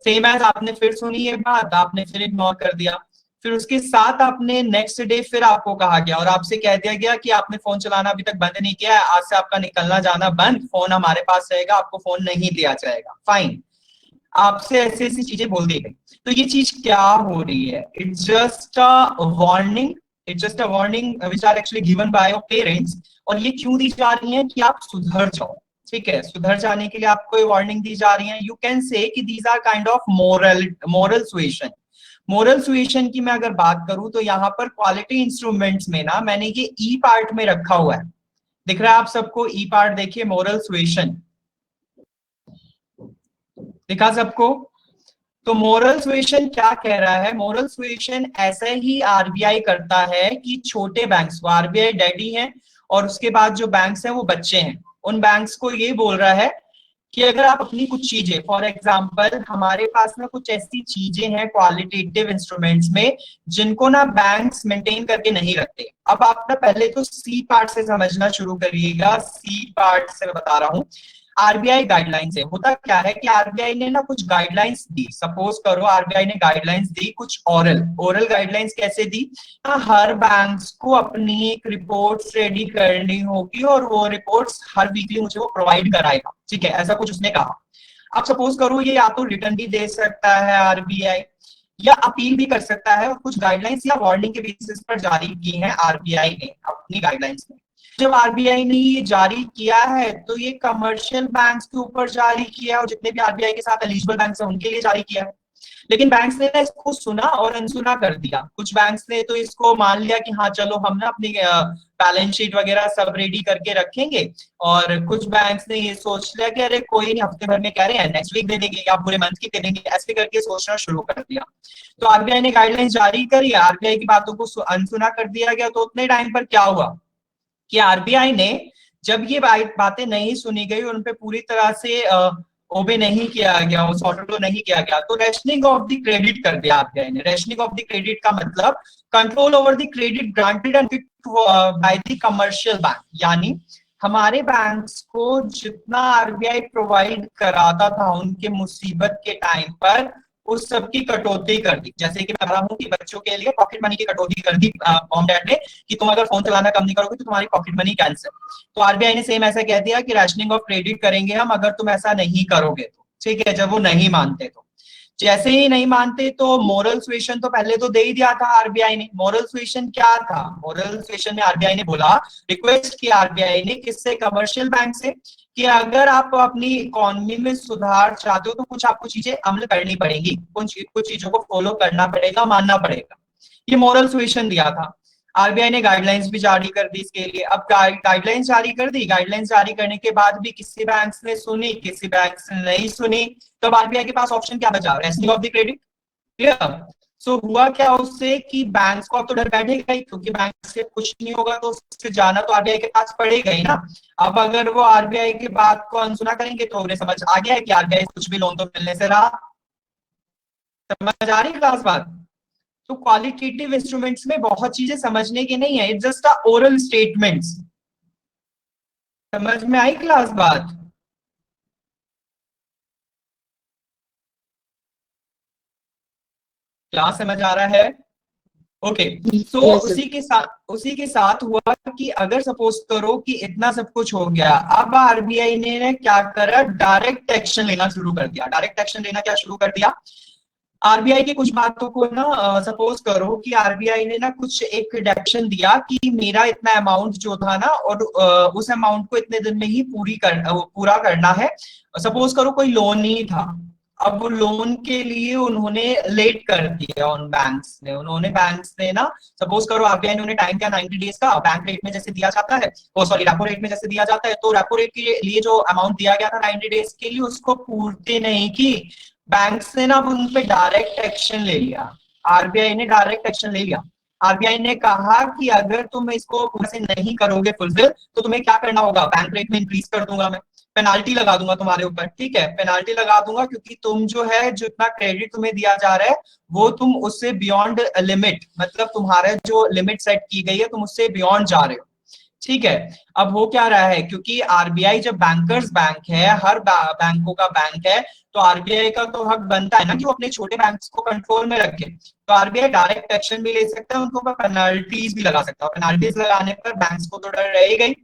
सेम एज आपने फिर सुनी ये बात, आपने फिर इग्नोर कर दिया। फिर उसके साथ आपने नेक्स्ट डे फिर आपको कहा गया और आपसे कह दिया गया कि आपने फोन चलाना अभी तक बंद नहीं किया है, आज से आपका निकलना जाना बंद, फोन हमारे पास रहेगा, आपको फोन नहीं दिया जाएगा, फाइन। आपसे ऐसी ऐसी चीजें बोल दी गई। तो ये चीज क्या हो रही है, it's just a warning, it's just a warning which are actually given by your parents. और ये क्यों दी जा रही है कि आप सुधर जाओ, ठीक है, सुधर जाने के लिए आपको ये वार्निंग दी जा रही है। यू कैन से कि these are kind of moral suasion. Moral suasion की मैं अगर बात करूं तो यहाँ पर क्वालिटी इंस्ट्रूमेंट्स में ना मैंने ये ई पार्ट में रखा हुआ है, दिख रहा है आप सबको ई पार्ट, देखिए मोरल सुएशन दिखा सबको। तो मोरल सुएशन क्या कह रहा है, मोरल सुएशन ऐसे ही आरबीआई करता है कि छोटे बैंक्स को, आरबीआई डैडी है और उसके बाद जो बैंक्स हैं वो बच्चे हैं, उन बैंक्स को ये बोल रहा है कि अगर आप अपनी कुछ चीजें, फॉर एग्जांपल हमारे पास ना कुछ ऐसी चीजें हैं क्वालिटेटिव इंस्ट्रूमेंट्स में जिनको ना बैंक्स मेंटेन करके नहीं रखते। अब आप ना पहले तो सी पार्ट से समझना शुरू करिएगा, सी पार्ट से मैं बता रहा हूँ। आरबीआई गाइडलाइंस है, होता क्या है कि आरबीआई ने ना कुछ गाइडलाइंस दी, सपोज करो आरबीआई ने गाइडलाइंस दी कुछ ओरल गाइडलाइंस कैसे दी, हर बैंक्स को अपनी एक रिपोर्ट्स रेडी करनी होगी और वो रिपोर्ट्स हर वीकली मुझे वो प्रोवाइड कराएगा, ठीक है, ऐसा कुछ उसने कहा। अब सपोज करो ये या तो रिटर्न भी दे सकता है आरबीआई या अपील भी कर सकता है, और कुछ गाइडलाइंस या वार्निंग के बेसिस पर जारी की है आरबीआई ने अपनी गाइडलाइंस में। जब आरबीआई ने ये जारी किया है तो ये कमर्शियल बैंक्स के ऊपर जारी किया है और जितने भी आरबीआई के साथ एलिजिबल बैंक्स हैं उनके लिए जारी किया है। लेकिन बैंक्स ने ना इसको सुना और अनसुना कर दिया। कुछ बैंक्स ने तो इसको मान लिया कि हाँ चलो हम ना अपनी बैलेंस शीट वगैरह सब रेडी करके रखेंगे, और कुछ बैंक्स ने ये सोच लिया कि अरे कोई नहीं, हफ्ते भर में कह रहे हैं नेक्स्ट वीक दे देंगे या पूरे मंथ की दे देंगे, ऐसे करके सोचना शुरू कर दिया। तो आरबीआई ने गाइडलाइंस जारी करी, आरबीआई की बातों को अनसुना कर दिया गया। तो उतने टाइम पर क्या हुआ कि आरबीआई ने जब ये बातें नहीं सुनी गई, उन पे पूरी तरह से ओबे नहीं किया गया, उस ऑर्डर को नहीं किया गया, तो रेशनिंग ऑफ द क्रेडिट कर दिया आरबीआई ने। रेशनिंग ऑफ द क्रेडिट का मतलब control over the credit granted and by the commercial bank, यानी हमारे बैंक्स को जितना आरबीआई प्रोवाइड कराता था उनके मुसीबत के टाइम पर, उस सब की कटौती कर दी। जैसे कि मैं बता रहा हूँ कि बच्चों के लिए पॉकेट मनी की कटौती कर दी मॉम डैड ने कि तुम अगर फोन चलाना कम नहीं करोगे तो तुम्हारी पॉकेट मनी कैंसिल। तो आरबीआई ने सेम ऐसा कह दिया कि रैशनिंग ऑफ क्रेडिट करेंगे हम अगर तुम ऐसा नहीं करोगे तो, ठीक है। जब वो नहीं मानते तो, जैसे ही नहीं मानते तो मोरल सुएशन तो पहले तो दे ही दिया था आरबीआई ने। मोरल सुएशन क्या था, मोरल सुएशन में आरबीआई ने बोला, रिक्वेस्ट की आरबीआई ने किससे, कमर्शियल बैंक से, कि अगर आप अपनी इकोनॉमी में सुधार चाहते हो तो कुछ आपको चीजें अमल करनी पड़ेगी, कुछ चीजों को फॉलो करना पड़ेगा, मानना पड़ेगा। ये मोरल सुएशन दिया था। आरबीआई ने गाइडलाइंस भी जारी कर दी इसके लिए। अब गाइडलाइंस जारी कर दी, गाइडलाइंस जारी करने के बाद भी किसी बैंक ने सुनी, किसी बैंक ने नहीं सुनी। तो आरबीआई के पास ऑप्शन क्या बचा, rationing of the credit, clear. So हुआ क्या उससे कि बैंक्स को अब तो डर बैठेगा ही, क्योंकि बैंक से कुछ नहीं होगा तो उससे जाना तो आरबीआई के पास पड़ेगा ही ना। अब अगर वो आरबीआई की बात को अनसुना करेंगे तो उन्हें समझ आ गया है कि आरबीआई कुछ भी लोन तो मिलने से रहा, समझ आ रही क्लास बात? तो क्वालिटेटिव इंस्ट्रूमेंट्स में बहुत चीजें समझने की नहीं है, it's just a oral statements. समझ में आई क्लास बात? क्लास समझ आ रहा है? ओके सो उसी के साथ हुआ कि अगर सपोज करो कि इतना सब कुछ हो गया, अब आरबीआई ने क्या करा, डायरेक्ट एक्शन लेना शुरू कर दिया। डायरेक्ट एक्शन लेना क्या शुरू कर दिया, आरबीआई की कुछ बातों को ना सपोज करो कि आरबीआई ने ना कुछ एक डायरेक्शन दिया कि मेरा इतना अमाउंट जो था ना, और उस अमाउंट को इतने दिन में ही पूरा करना है। सपोज करो कोई लोन ही था, अब वो लोन के लिए उन्होंने लेट कर दिया, उन बैंक्स ने ना, सपोज करो आरबीआई ने उन्हें टाइम दिया 90 डेज का, बैंक रेट में जैसे दिया जाता है, ओ सॉरी रेपो रेट में जैसे दिया जाता है, तो रेपो रेट के लिए जो अमाउंट दिया गया था 90 डेज के लिए, उसको पूर्ति नहीं की बैंक्स ने ना, उन पे डायरेक्ट एक्शन ले लिया। आरबीआई ने डायरेक्ट एक्शन ले लिया। आरबीआई ने कहा कि अगर तुम इसको पूरे से नहीं करोगे फुलफिल, तो तुम्हें क्या करना होगा, बैंक रेट में इंक्रीज कर दूंगा, मैं पेनाल्टी लगा दूंगा तुम्हारे ऊपर। ठीक है, पेनाल्टी लगा दूंगा क्योंकि तुम जो है, जितना क्रेडिट तुम्हें दिया जा रहा है वो तुम उससे बियॉन्ड लिमिट, मतलब तुम्हारा जो लिमिट सेट की गई है तुम उससे बियॉन्ड जा रहे हो। ठीक है, अब हो क्या रहा है, क्योंकि आरबीआई जब बैंकर्स बैंक है, हर बैंकों का बैंक है, तो आरबीआई का तो हक बनता है ना कि वो अपने छोटे बैंक्स को कंट्रोल में रखे। तो आरबीआई डायरेक्ट एक्शन भी ले सकता है, उनको पेनल्टीज भी लगा सकता है। पेनल्टीज लगाने पर बैंक्स को तो डर रहेगा ही,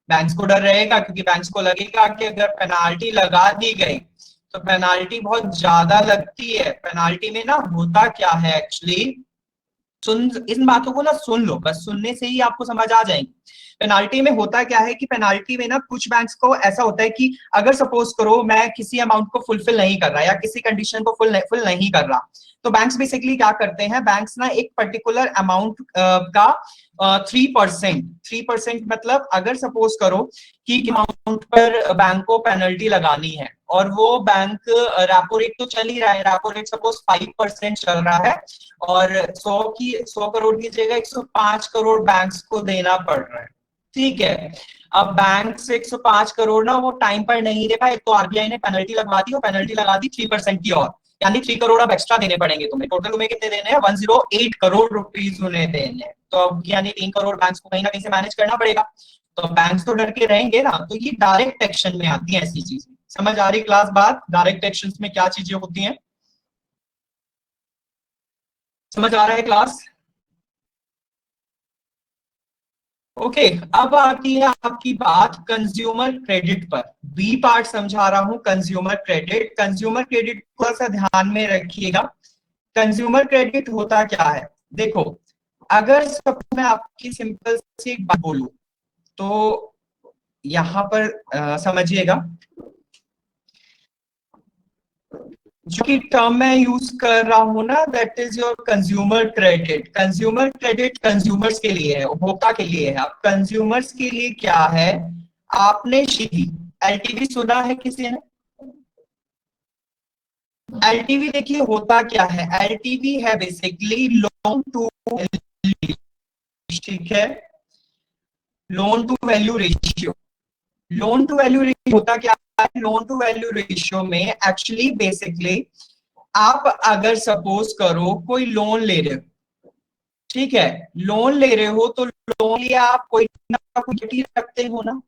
बैंक्स को डर रहेगा, क्योंकि बैंक्स को लगेगा कि अगर पेनाल्टी लगा दी गई तो पेनाल्टी बहुत ज्यादा लगती है। पेनाल्टी में ना होता क्या है एक्चुअली, इन बातों को ना सुन लो, बस सुनने से ही आपको समझ आ जाएंगे। पेनाल्टी में होता क्या है कि पेनाल्टी में ना कुछ बैंक्स को ऐसा होता है कि अगर सपोज करो मैं किसी अमाउंट को फुलफिल नहीं कर रहा या किसी कंडीशन को फुल नहीं कर रहा, तो बैंक्स बेसिकली क्या करते हैं, बैंक्स ना एक पर्टिकुलर अमाउंट का 3% मतलब अगर सपोज करो कि अमाउंट पर बैंक को पेनल्टी लगानी है, और वो बैंक रेपो रेट तो चल ही रहा है, रेपो रेट सपोज 5% चल रहा है, और 100 करोड़ की जगह 105 करोड़ बैंक्स को देना पड़ रहा है। ठीक है, अब बैंक से 105 करोड़ ना वो टाइम पर नहीं दे पाए, तो आरबीआई ने पेनल्टी लगवा दी, और पेनल्टी लगा दी 3% की, और यानी 3 करोड़ अब एक्स्ट्रा देने पड़ेंगे तुम्हें। टोटल तुम्हें कितने देने हैं, 108 करोड़ रुपीज उन्हें देने हैं। तो अब यानी 3 करोड़ बैंक्स को कहीं ना कहीं से मैनेज करना पड़ेगा, तो बैंक्स तो डर के रहेंगे ना। तो ये डायरेक्ट एक्शन में आती है ऐसी चीजें। समझ आ रही क्लास बात, डायरेक्ट एक्शन में क्या चीजें होती हैं? समझ आ रहा है क्लास? ओके अब आती है आपकी बात कंज्यूमर क्रेडिट पर। बी पार्ट समझा रहा हूं, कंज्यूमर क्रेडिट। कंज्यूमर क्रेडिट थोड़ा सा ध्यान में रखिएगा। कंज्यूमर क्रेडिट होता क्या है, देखो, अगर सब मैं आपकी सिंपल सी एक बात बोलूं, तो यहां पर समझिएगा, जो कि टर्म मैं यूज कर रहा हूं ना, that is your consumer credit. Consumer credit consumers के लिए है, उपभोक्ता के लिए है। अब कंज्यूमर्स के लिए क्या है, आपने सीधी एलटीवी सुना है किसी ने? एलटीवी देखिए होता क्या है, एलटीवी है बेसिकली लोन टू, ठीक है, loan to value ratio. Loan to value ratio होता क्या है, लोन टू वैल्यू रेशियो में एक्चुअली बेसिकली आप अगर सपोज करो कोई लोन ले रहे हो, ठीक है, लोन ले रहे हो, तो लोन लिए आप कोई ना कोई रखते हो ना,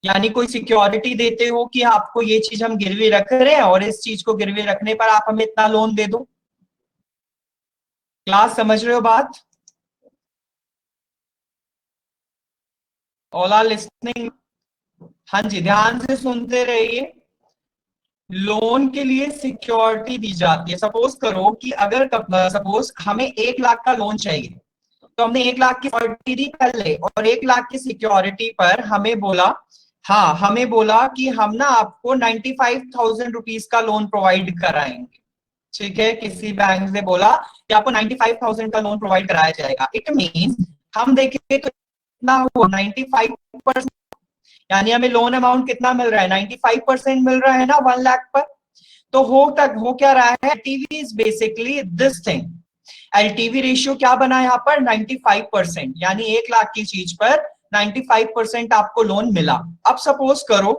यानी कोई सिक्योरिटी देते हो कि आपको ये चीज हम गिरवी रख रहे हैं, और इस चीज को गिरवी रखने पर आप हमें इतना लोन दे दो। क्लास समझ रहे हो बात? All are listening? हाँ जी, ध्यान से सुनते रहिए। लोन के लिए सिक्योरिटी दी जाती है। सपोज करो कि अगर सपोज हमें 1 लाख का लोन चाहिए, तो हमने 1 लाख की सिक्योरिटी दी पहले, और 1 लाख की सिक्योरिटी पर हमें बोला, हाँ हमें बोला कि हम ना आपको 95,000 रुपीज का लोन प्रोवाइड कराएंगे। ठीक है, किसी बैंक ने बोला कि आपको 95,000 का लोन प्रोवाइड कराया जाएगा। इट मीन्स हम देखें तो कितना हुआ, 95%, यानी हमें लोन अमाउंट कितना मिल रहा है, 95% मिल रहा है ना 1 लाख पर। तो हो क्या रहा है, LTV is basically this thing. LTV ratio क्या बना यहाँ पर, 95%, यानी 1 लाख की चीज पर 95% आपको लोन मिला। अब सपोज करो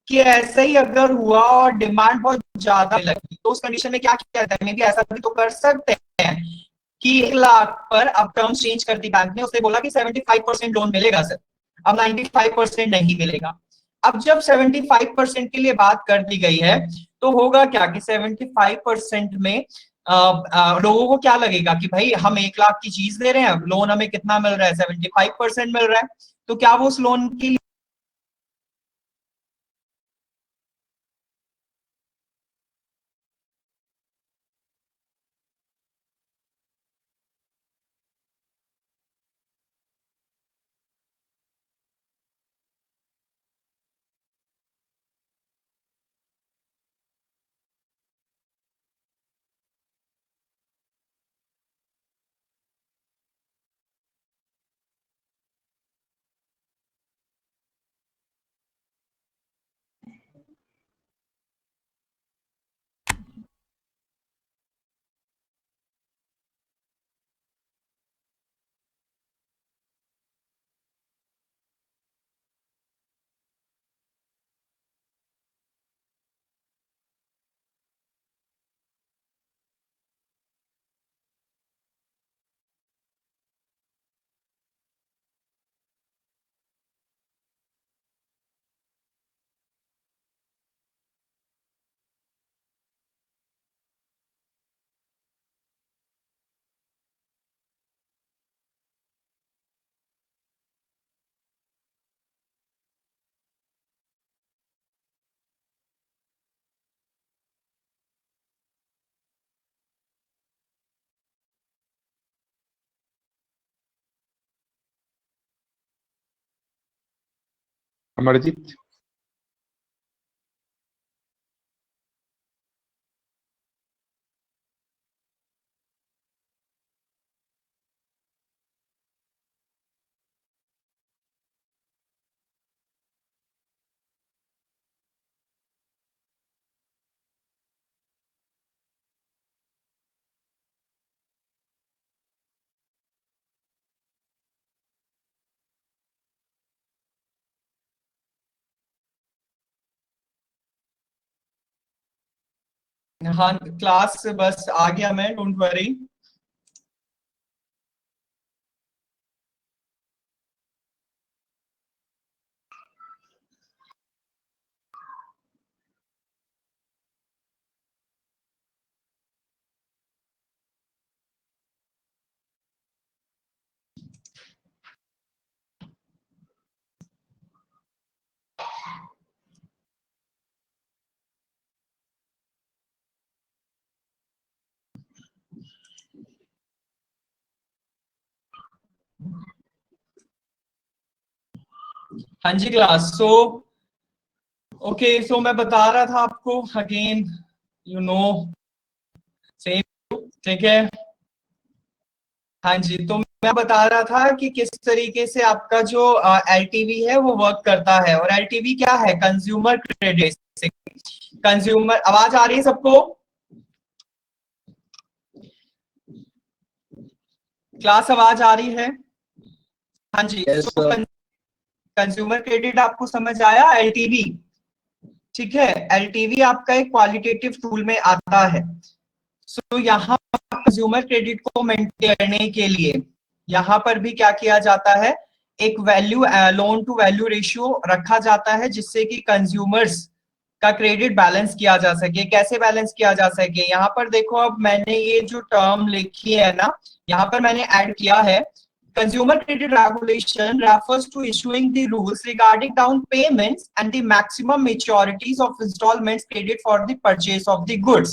कि ऐसा ही अगर हुआ और डिमांड बहुत ज्यादा लगी तो उस कंडीशन में क्या किया जाता है, मे भी ऐसा भी तो कर सकते हैं कि 1 लाख पर अब टर्म्स चेंज कर दी बैंक ने, उसने बोला कि 75% लोन मिलेगा सर, अब 95% नहीं मिलेगा। अब जब 75% के लिए बात कर दी गई है तो होगा क्या कि 75% में लोगों को क्या लगेगा कि भाई हम 1 लाख की चीज दे रहे हैं, लोन हमें कितना मिल रहा है, 75% मिल रहा है, तो क्या वो उस लोन की अमरजीत। हाँ क्लास बस आ गया मैं, डोंट वरी। हाँ जी क्लास, सो ओके, सो मैं बता रहा था आपको अगेन, यू नो सेम, ठीक है। हाँ जी, तो मैं बता रहा था कि किस तरीके से आपका जो एलटीवी है वो वर्क करता है, और एलटीवी क्या है, कंज्यूमर क्रेडिट। कंज्यूमर, आवाज आ रही है सबको? क्लास आवाज आ रही है? हाँ जी, यस तो सर। कंज्यूमर क्रेडिट आपको समझ आया, एलटीवी, ठीक है। एलटीवी आपका एक क्वालिटेटिव टूल में आता है। सो यहाँ कंज्यूमर क्रेडिट को मेंटेन करने के लिए यहाँ पर भी क्या किया जाता है, एक value, loan to value ratio रखा जाता है, जिससे कि कंज्यूमर्स का क्रेडिट बैलेंस किया जा सके। कैसे बैलेंस किया जा सके, यहाँ पर देखो, अब मैंने ये जो टर्म लिखी है ना, यहाँ पर मैंने ऐड किया है, consumer credit regulation refers to issuing the rules regarding down payments and the maximum maturities of installments credit for the purchase of the goods,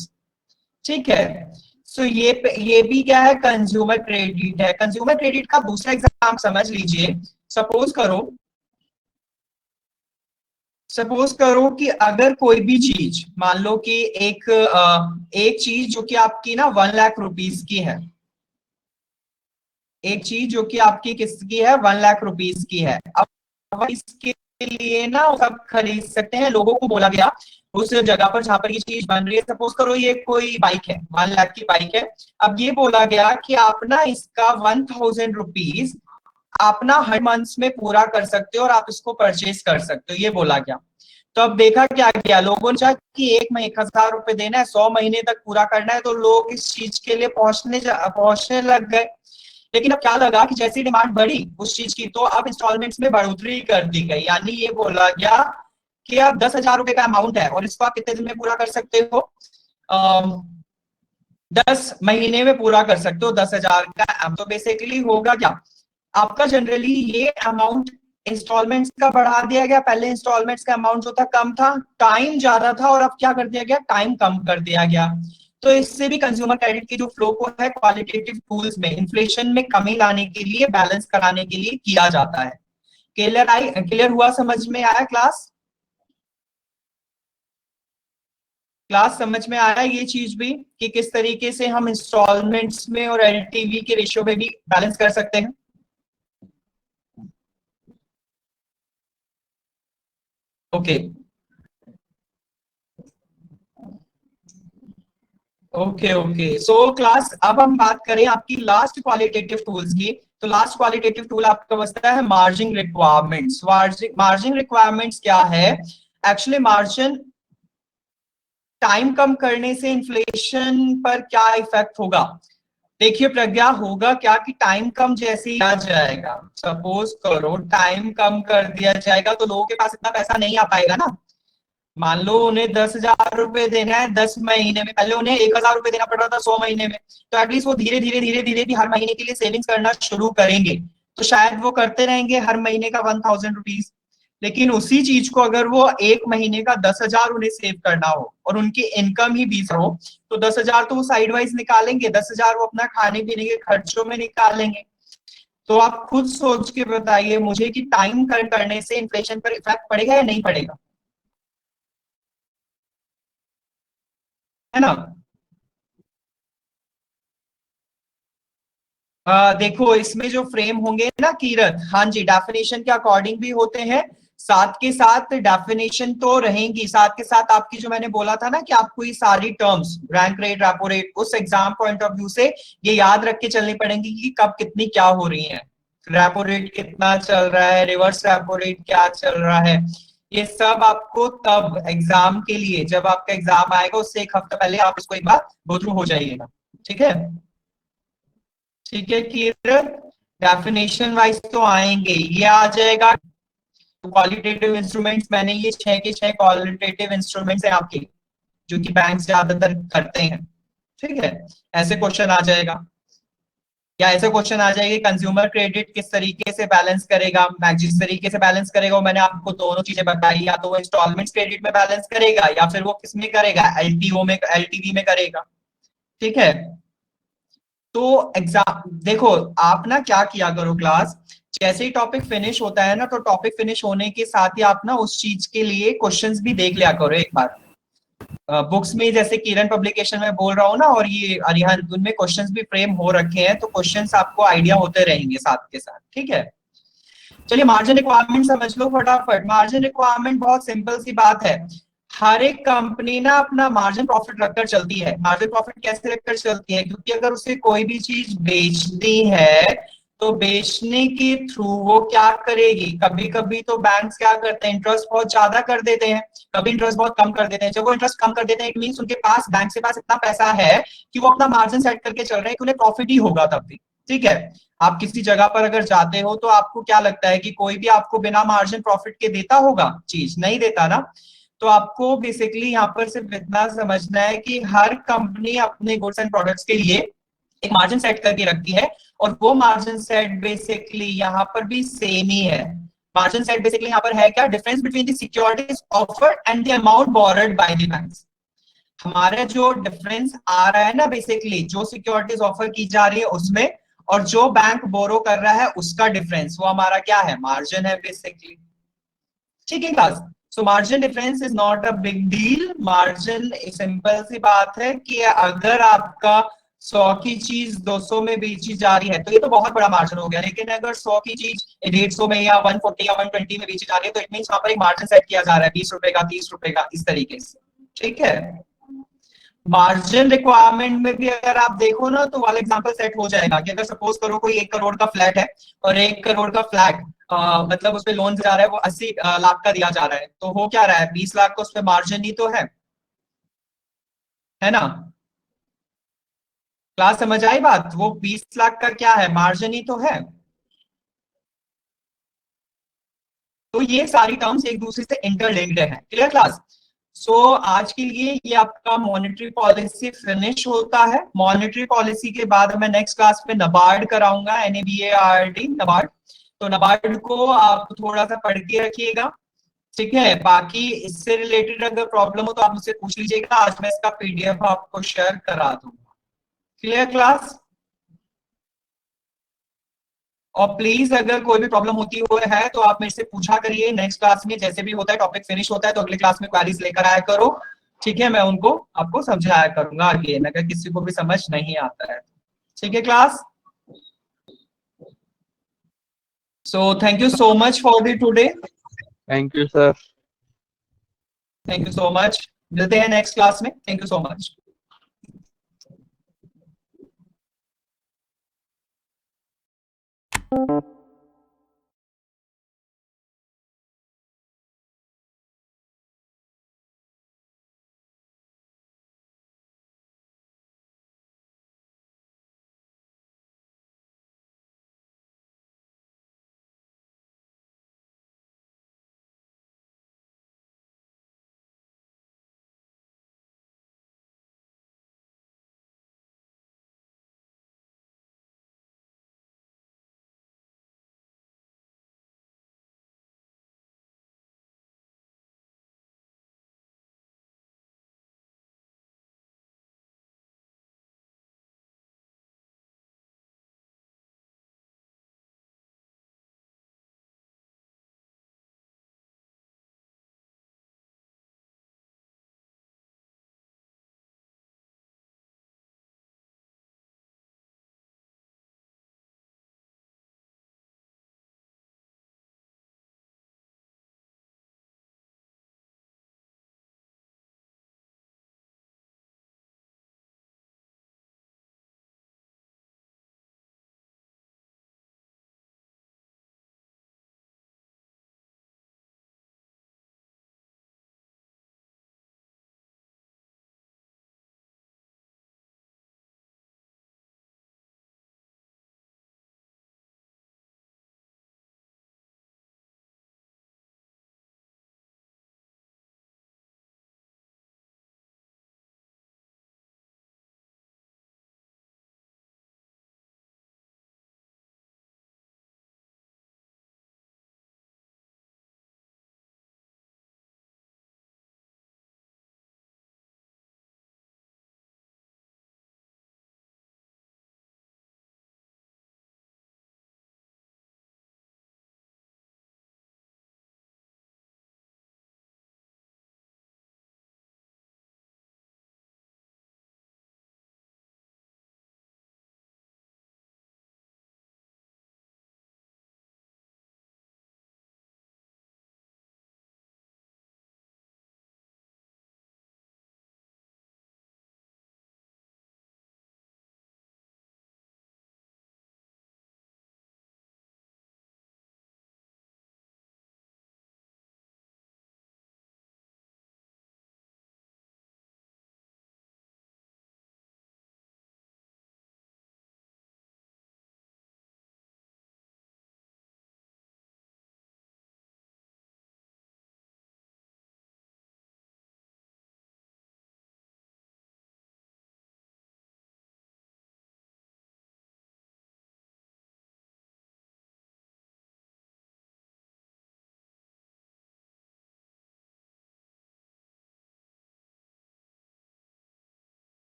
ठीक है। सो ये भी क्या है, कंज्यूमर क्रेडिट है। कंज्यूमर क्रेडिट का दूसरा एग्जाम समझ लीजिए। सपोज करो सपोज करो कि अगर कोई भी चीज, मान लो कि एक चीज जो कि आपकी ना 1 लाख रुपीज की है, एक चीज जो कि आपकी किसकी है, 1 लाख रुपीज की है। अब इसके लिए ना सब खरीद सकते हैं, लोगों को बोला गया उस जगह पर जहां पर ये चीज बन रही है, सपोज करो ये कोई बाइक है, 1 लाख की बाइक है। अब ये बोला गया कि आप ना इसका 1000 रुपीज आप ना हर मंथ में पूरा कर सकते हो और आप इसको परचेज कर सकते हो, ये बोला गया। तो अब देखा क्या किया लोगों ने, चाहे कि 1,000 रुपए देना है, 100 महीने तक पूरा करना है, तो लोग इस चीज के लिए पहुंचने लग गए। लेकिन अब क्या लगा कि जैसी डिमांड बढ़ी उस चीज की, तो अब इंस्टॉलमेंट्स में बढ़ोतरी कर दी गई। यानी ये बोला गया कि अब 10,000 रुपए का अमाउंट है और इसको आप कितने दिन में पूरा कर सकते हो, 10 महीने में पूरा कर सकते हो 10,000 का। तो बेसिकली होगा क्या, आपका जनरली ये अमाउंट इंस्टॉलमेंट्स का बढ़ा दिया गया। पहले इंस्टॉलमेंट्स का अमाउंट जो था कम था, टाइम ज्यादा था, और अब क्या कर दिया गया, टाइम कम कर दिया गया। तो इससे भी कंज्यूमर क्रेडिट की जो फ्लो को है क्वालिटेटिव टूल्स में इन्फ्लेशन में कमी लाने के लिए, बैलेंस कराने के लिए किया जाता है। क्लियर हुआ, समझ में आया क्लास समझ में आया ये चीज भी, कि किस तरीके से हम इंस्टॉलमेंट्स में और एलटीवी के रेशियो में भी बैलेंस कर सकते हैं। ओके ओके सो क्लास, अब हम बात करें आपकी लास्ट क्वालिटेटिव टूल्स की। तो लास्ट क्वालिटेटिव टूल आपका बचता है मार्जिन रिक्वायरमेंट्स। मार्जिन रिक्वायरमेंट्स क्या है, एक्चुअली मार्जिन टाइम कम करने से इन्फ्लेशन पर क्या इफेक्ट होगा। देखिए प्रज्ञा, होगा क्या कि टाइम कम जैसे ही आ जाएगा, सपोज करो टाइम कम कर दिया जाएगा, तो लोगों के पास इतना पैसा नहीं आ पाएगा ना। मान लो उन्हें 10,000 रुपए देना है 10 महीने में, पहले उन्हें 1,000 रुपए देना पड़ रहा था 100 महीने में। तो एटलीस्ट वो धीरे धीरे धीरे धीरे भी हर महीने के लिए सेविंग्स करना शुरू करेंगे। तो शायद वो करते रहेंगे हर महीने का 1,000 रुपीज। लेकिन उसी चीज को अगर वो एक महीने का 10,000 उन्हें सेव करना हो और उनकी इनकम ही 20 हो, तो 10,000 तो वो साइड वाइज निकालेंगे, 10,000 वो अपना खाने पीने के खर्चों में निकालेंगे। तो आप खुद सोच के बताइए मुझे कि टाइम कम करने से इन्फ्लेशन पर इफेक्ट पड़ेगा या नहीं पड़ेगा, है ना। देखो इसमें जो फ्रेम होंगे ना किरत, हाँ जी, डेफिनेशन के अकॉर्डिंग भी होते हैं, साथ के साथ डेफिनेशन तो रहेंगी, साथ के साथ आपकी जो मैंने बोला था ना कि आपको ये सारी terms rank rate, repo rate, उस एग्जाम पॉइंट ऑफ व्यू से ये याद रख के चलनी पड़ेंगी कि कब कितनी क्या हो रही है। रेपो रेट कितना चल रहा है, रिवर्स रेपो रेट क्या चल रहा है, ये सब आपको तब एग्जाम के लिए, जब आपका एग्जाम आएगा उससे एक हफ्ता पहले आप इसको एक बार गो थ्रू हो जाइएगा। ठीक है, ठीक है क्लियर। डेफिनेशन वाइज तो आएंगे, ये आ जाएगा क्वालिटेटिव इंस्ट्रूमेंट्स। मैंने ये 6 के 6 क्वालिटेटिव इंस्ट्रूमेंट्स हैं आपके, जो कि बैंक ज्यादातर करते हैं। ठीक है, ऐसे क्वेश्चन आ जाएगा, या ऐसे क्वेश्चन आ जाएंगे कंज्यूमर क्रेडिट किस तरीके से बैलेंस करेगा। जिस तरीके से बैलेंस करेगा वो मैंने आपको दोनों चीजें बताई, या तो वो इंस्टॉलमेंट्स क्रेडिट में बैलेंस करेगा या फिर वो किस में करेगा, एलटीओ में, एलटीवी में करेगा। ठीक है, तो एग्जाम देखो, आप ना क्या किया करो क्लास, जैसे ही टॉपिक फिनिश होता है ना, तो टॉपिक फिनिश होने के साथ ही आप ना उस चीज के लिए क्वेश्चंस भी देख लिया करो एक बार। बुक्स में जैसे किरण पब्लिकेशन में बोल रहा हूँ ना, और ये अरिहंत, उनमें क्वेश्चंस भी फ्रेम हो रखे हैं, तो क्वेश्चंस आपको आइडिया होते रहेंगे साथ के साथ। ठीक है, चलिए मार्जिन रिक्वायरमेंट समझ लो फटाफट। मार्जिन रिक्वायरमेंट बहुत सिंपल सी बात है, हर एक कंपनी ना अपना मार्जिन प्रॉफिट रखकर चलती है। मार्जिन प्रॉफिट कैसे रखकर चलती है, क्योंकि अगर उसे कोई भी चीज बेचनी है तो बेचने के थ्रू वो क्या करेगी, कभी कभी तो बैंक्स क्या करते हैं, इंटरेस्ट बहुत ज्यादा कर देते हैं, कभी इंटरेस्ट बहुत कम कर देते हैं। जब वो इंटरेस्ट कम कर देते हैं, इट मींस उनके पास, बैंक के पास इतना पैसा है कि वो अपना मार्जिन सेट करके चल रहे हैं कि उन्हें प्रॉफिट ही होगा तब भी। ठीक है, आप किसी जगह पर अगर जाते हो तो आपको क्या लगता है कि कोई भी आपको बिना मार्जिन प्रॉफिट के देता होगा चीज, नहीं देता ना। तो आपको बेसिकली यहाँ पर सिर्फ इतना समझना है कि हर कंपनी अपने गुड्स एंड प्रोडक्ट्स के लिए एक मार्जिन सेट करके रखती है, और वो मार्जिन सेट बेसिकली यहाँ पर भी सेम ही है। मार्जिन सेट बेसिकली यहाँ पर है क्या, difference between the securities offered and the amount borrowed by the banks. हमारा जो डिफरेंस आ रहा है ना, बेसिकली जो सिक्योरिटीज ऑफर की जा रही है उसमें, और जो बैंक बोरो कर रहा है उसका डिफरेंस, वो हमारा क्या है, मार्जिन है बेसिकली। ठीक है class, so margin difference is not a big deal. Margin simple सी बात है कि अगर आपका 100 की चीज 200 में बेची जा रही है तो ये तो बहुत बड़ा मार्जिन हो गया, लेकिन अगर 100 की चीज 150 में या 140 या 120 में बेची जा रही है, तो इट मींस वहां पर एक मार्जिन सेट किया जा रहा है 20 रुपए का, 30 रुपए का, इस तरीके से। ठीक है, मार्जिन रिक्वायरमेंट में भी अगर आप देखो ना, तो वाला एग्जांपल सेट हो जाएगा कि अगर सपोज करो कोई 1 करोड़ का फ्लैट है और 1 करोड़ का फ्लैट मतलब उस पे लोन जा रहा है वो 80 लाख का दिया जा रहा है, तो हो क्या रहा है, 20 लाख का उस पे मार्जिन ही तो है ना। क्लास समझ आई बात, वो 20 लाख का क्या है, मार्जिन ही तो है। तो ये सारी टर्म्स एक दूसरे से इंटरलिंक्ड है। Clear class. सो आज के लिए ये आपका मॉनेटरी पॉलिसी फिनिश होता है। मॉनेटरी पॉलिसी के बाद मैं नेक्स्ट क्लास में नबार्ड कराऊंगा, NABARD नबार्ड। तो नबार्ड को आप थोड़ा सा पढ़ के रखिएगा, ठीक है। बाकी इससे रिलेटेड अगर प्रॉब्लम हो तो आप मुझसे पूछ लीजिएगा, आज मैं इसका PDF आपको शेयर करा दूंगा। Clear class. और प्लीज अगर कोई भी प्रॉब्लम होती हो है तो आप मेरे से पूछा करिए, नेक्स्ट क्लास में जैसे भी होता है, टॉपिक फिनिश होता है तो अगले क्लास में क्वेरीज लेकर आया करो, ठीक है। मैं उनको आपको समझाया करूंगा अगेन, अगर किसी को भी समझ नहीं आता है, ठीक है class. So thank you so much for the today. Thank you sir. Thank you so much, मिलते हैं नेक्स्ट क्लास में। Thank you so much.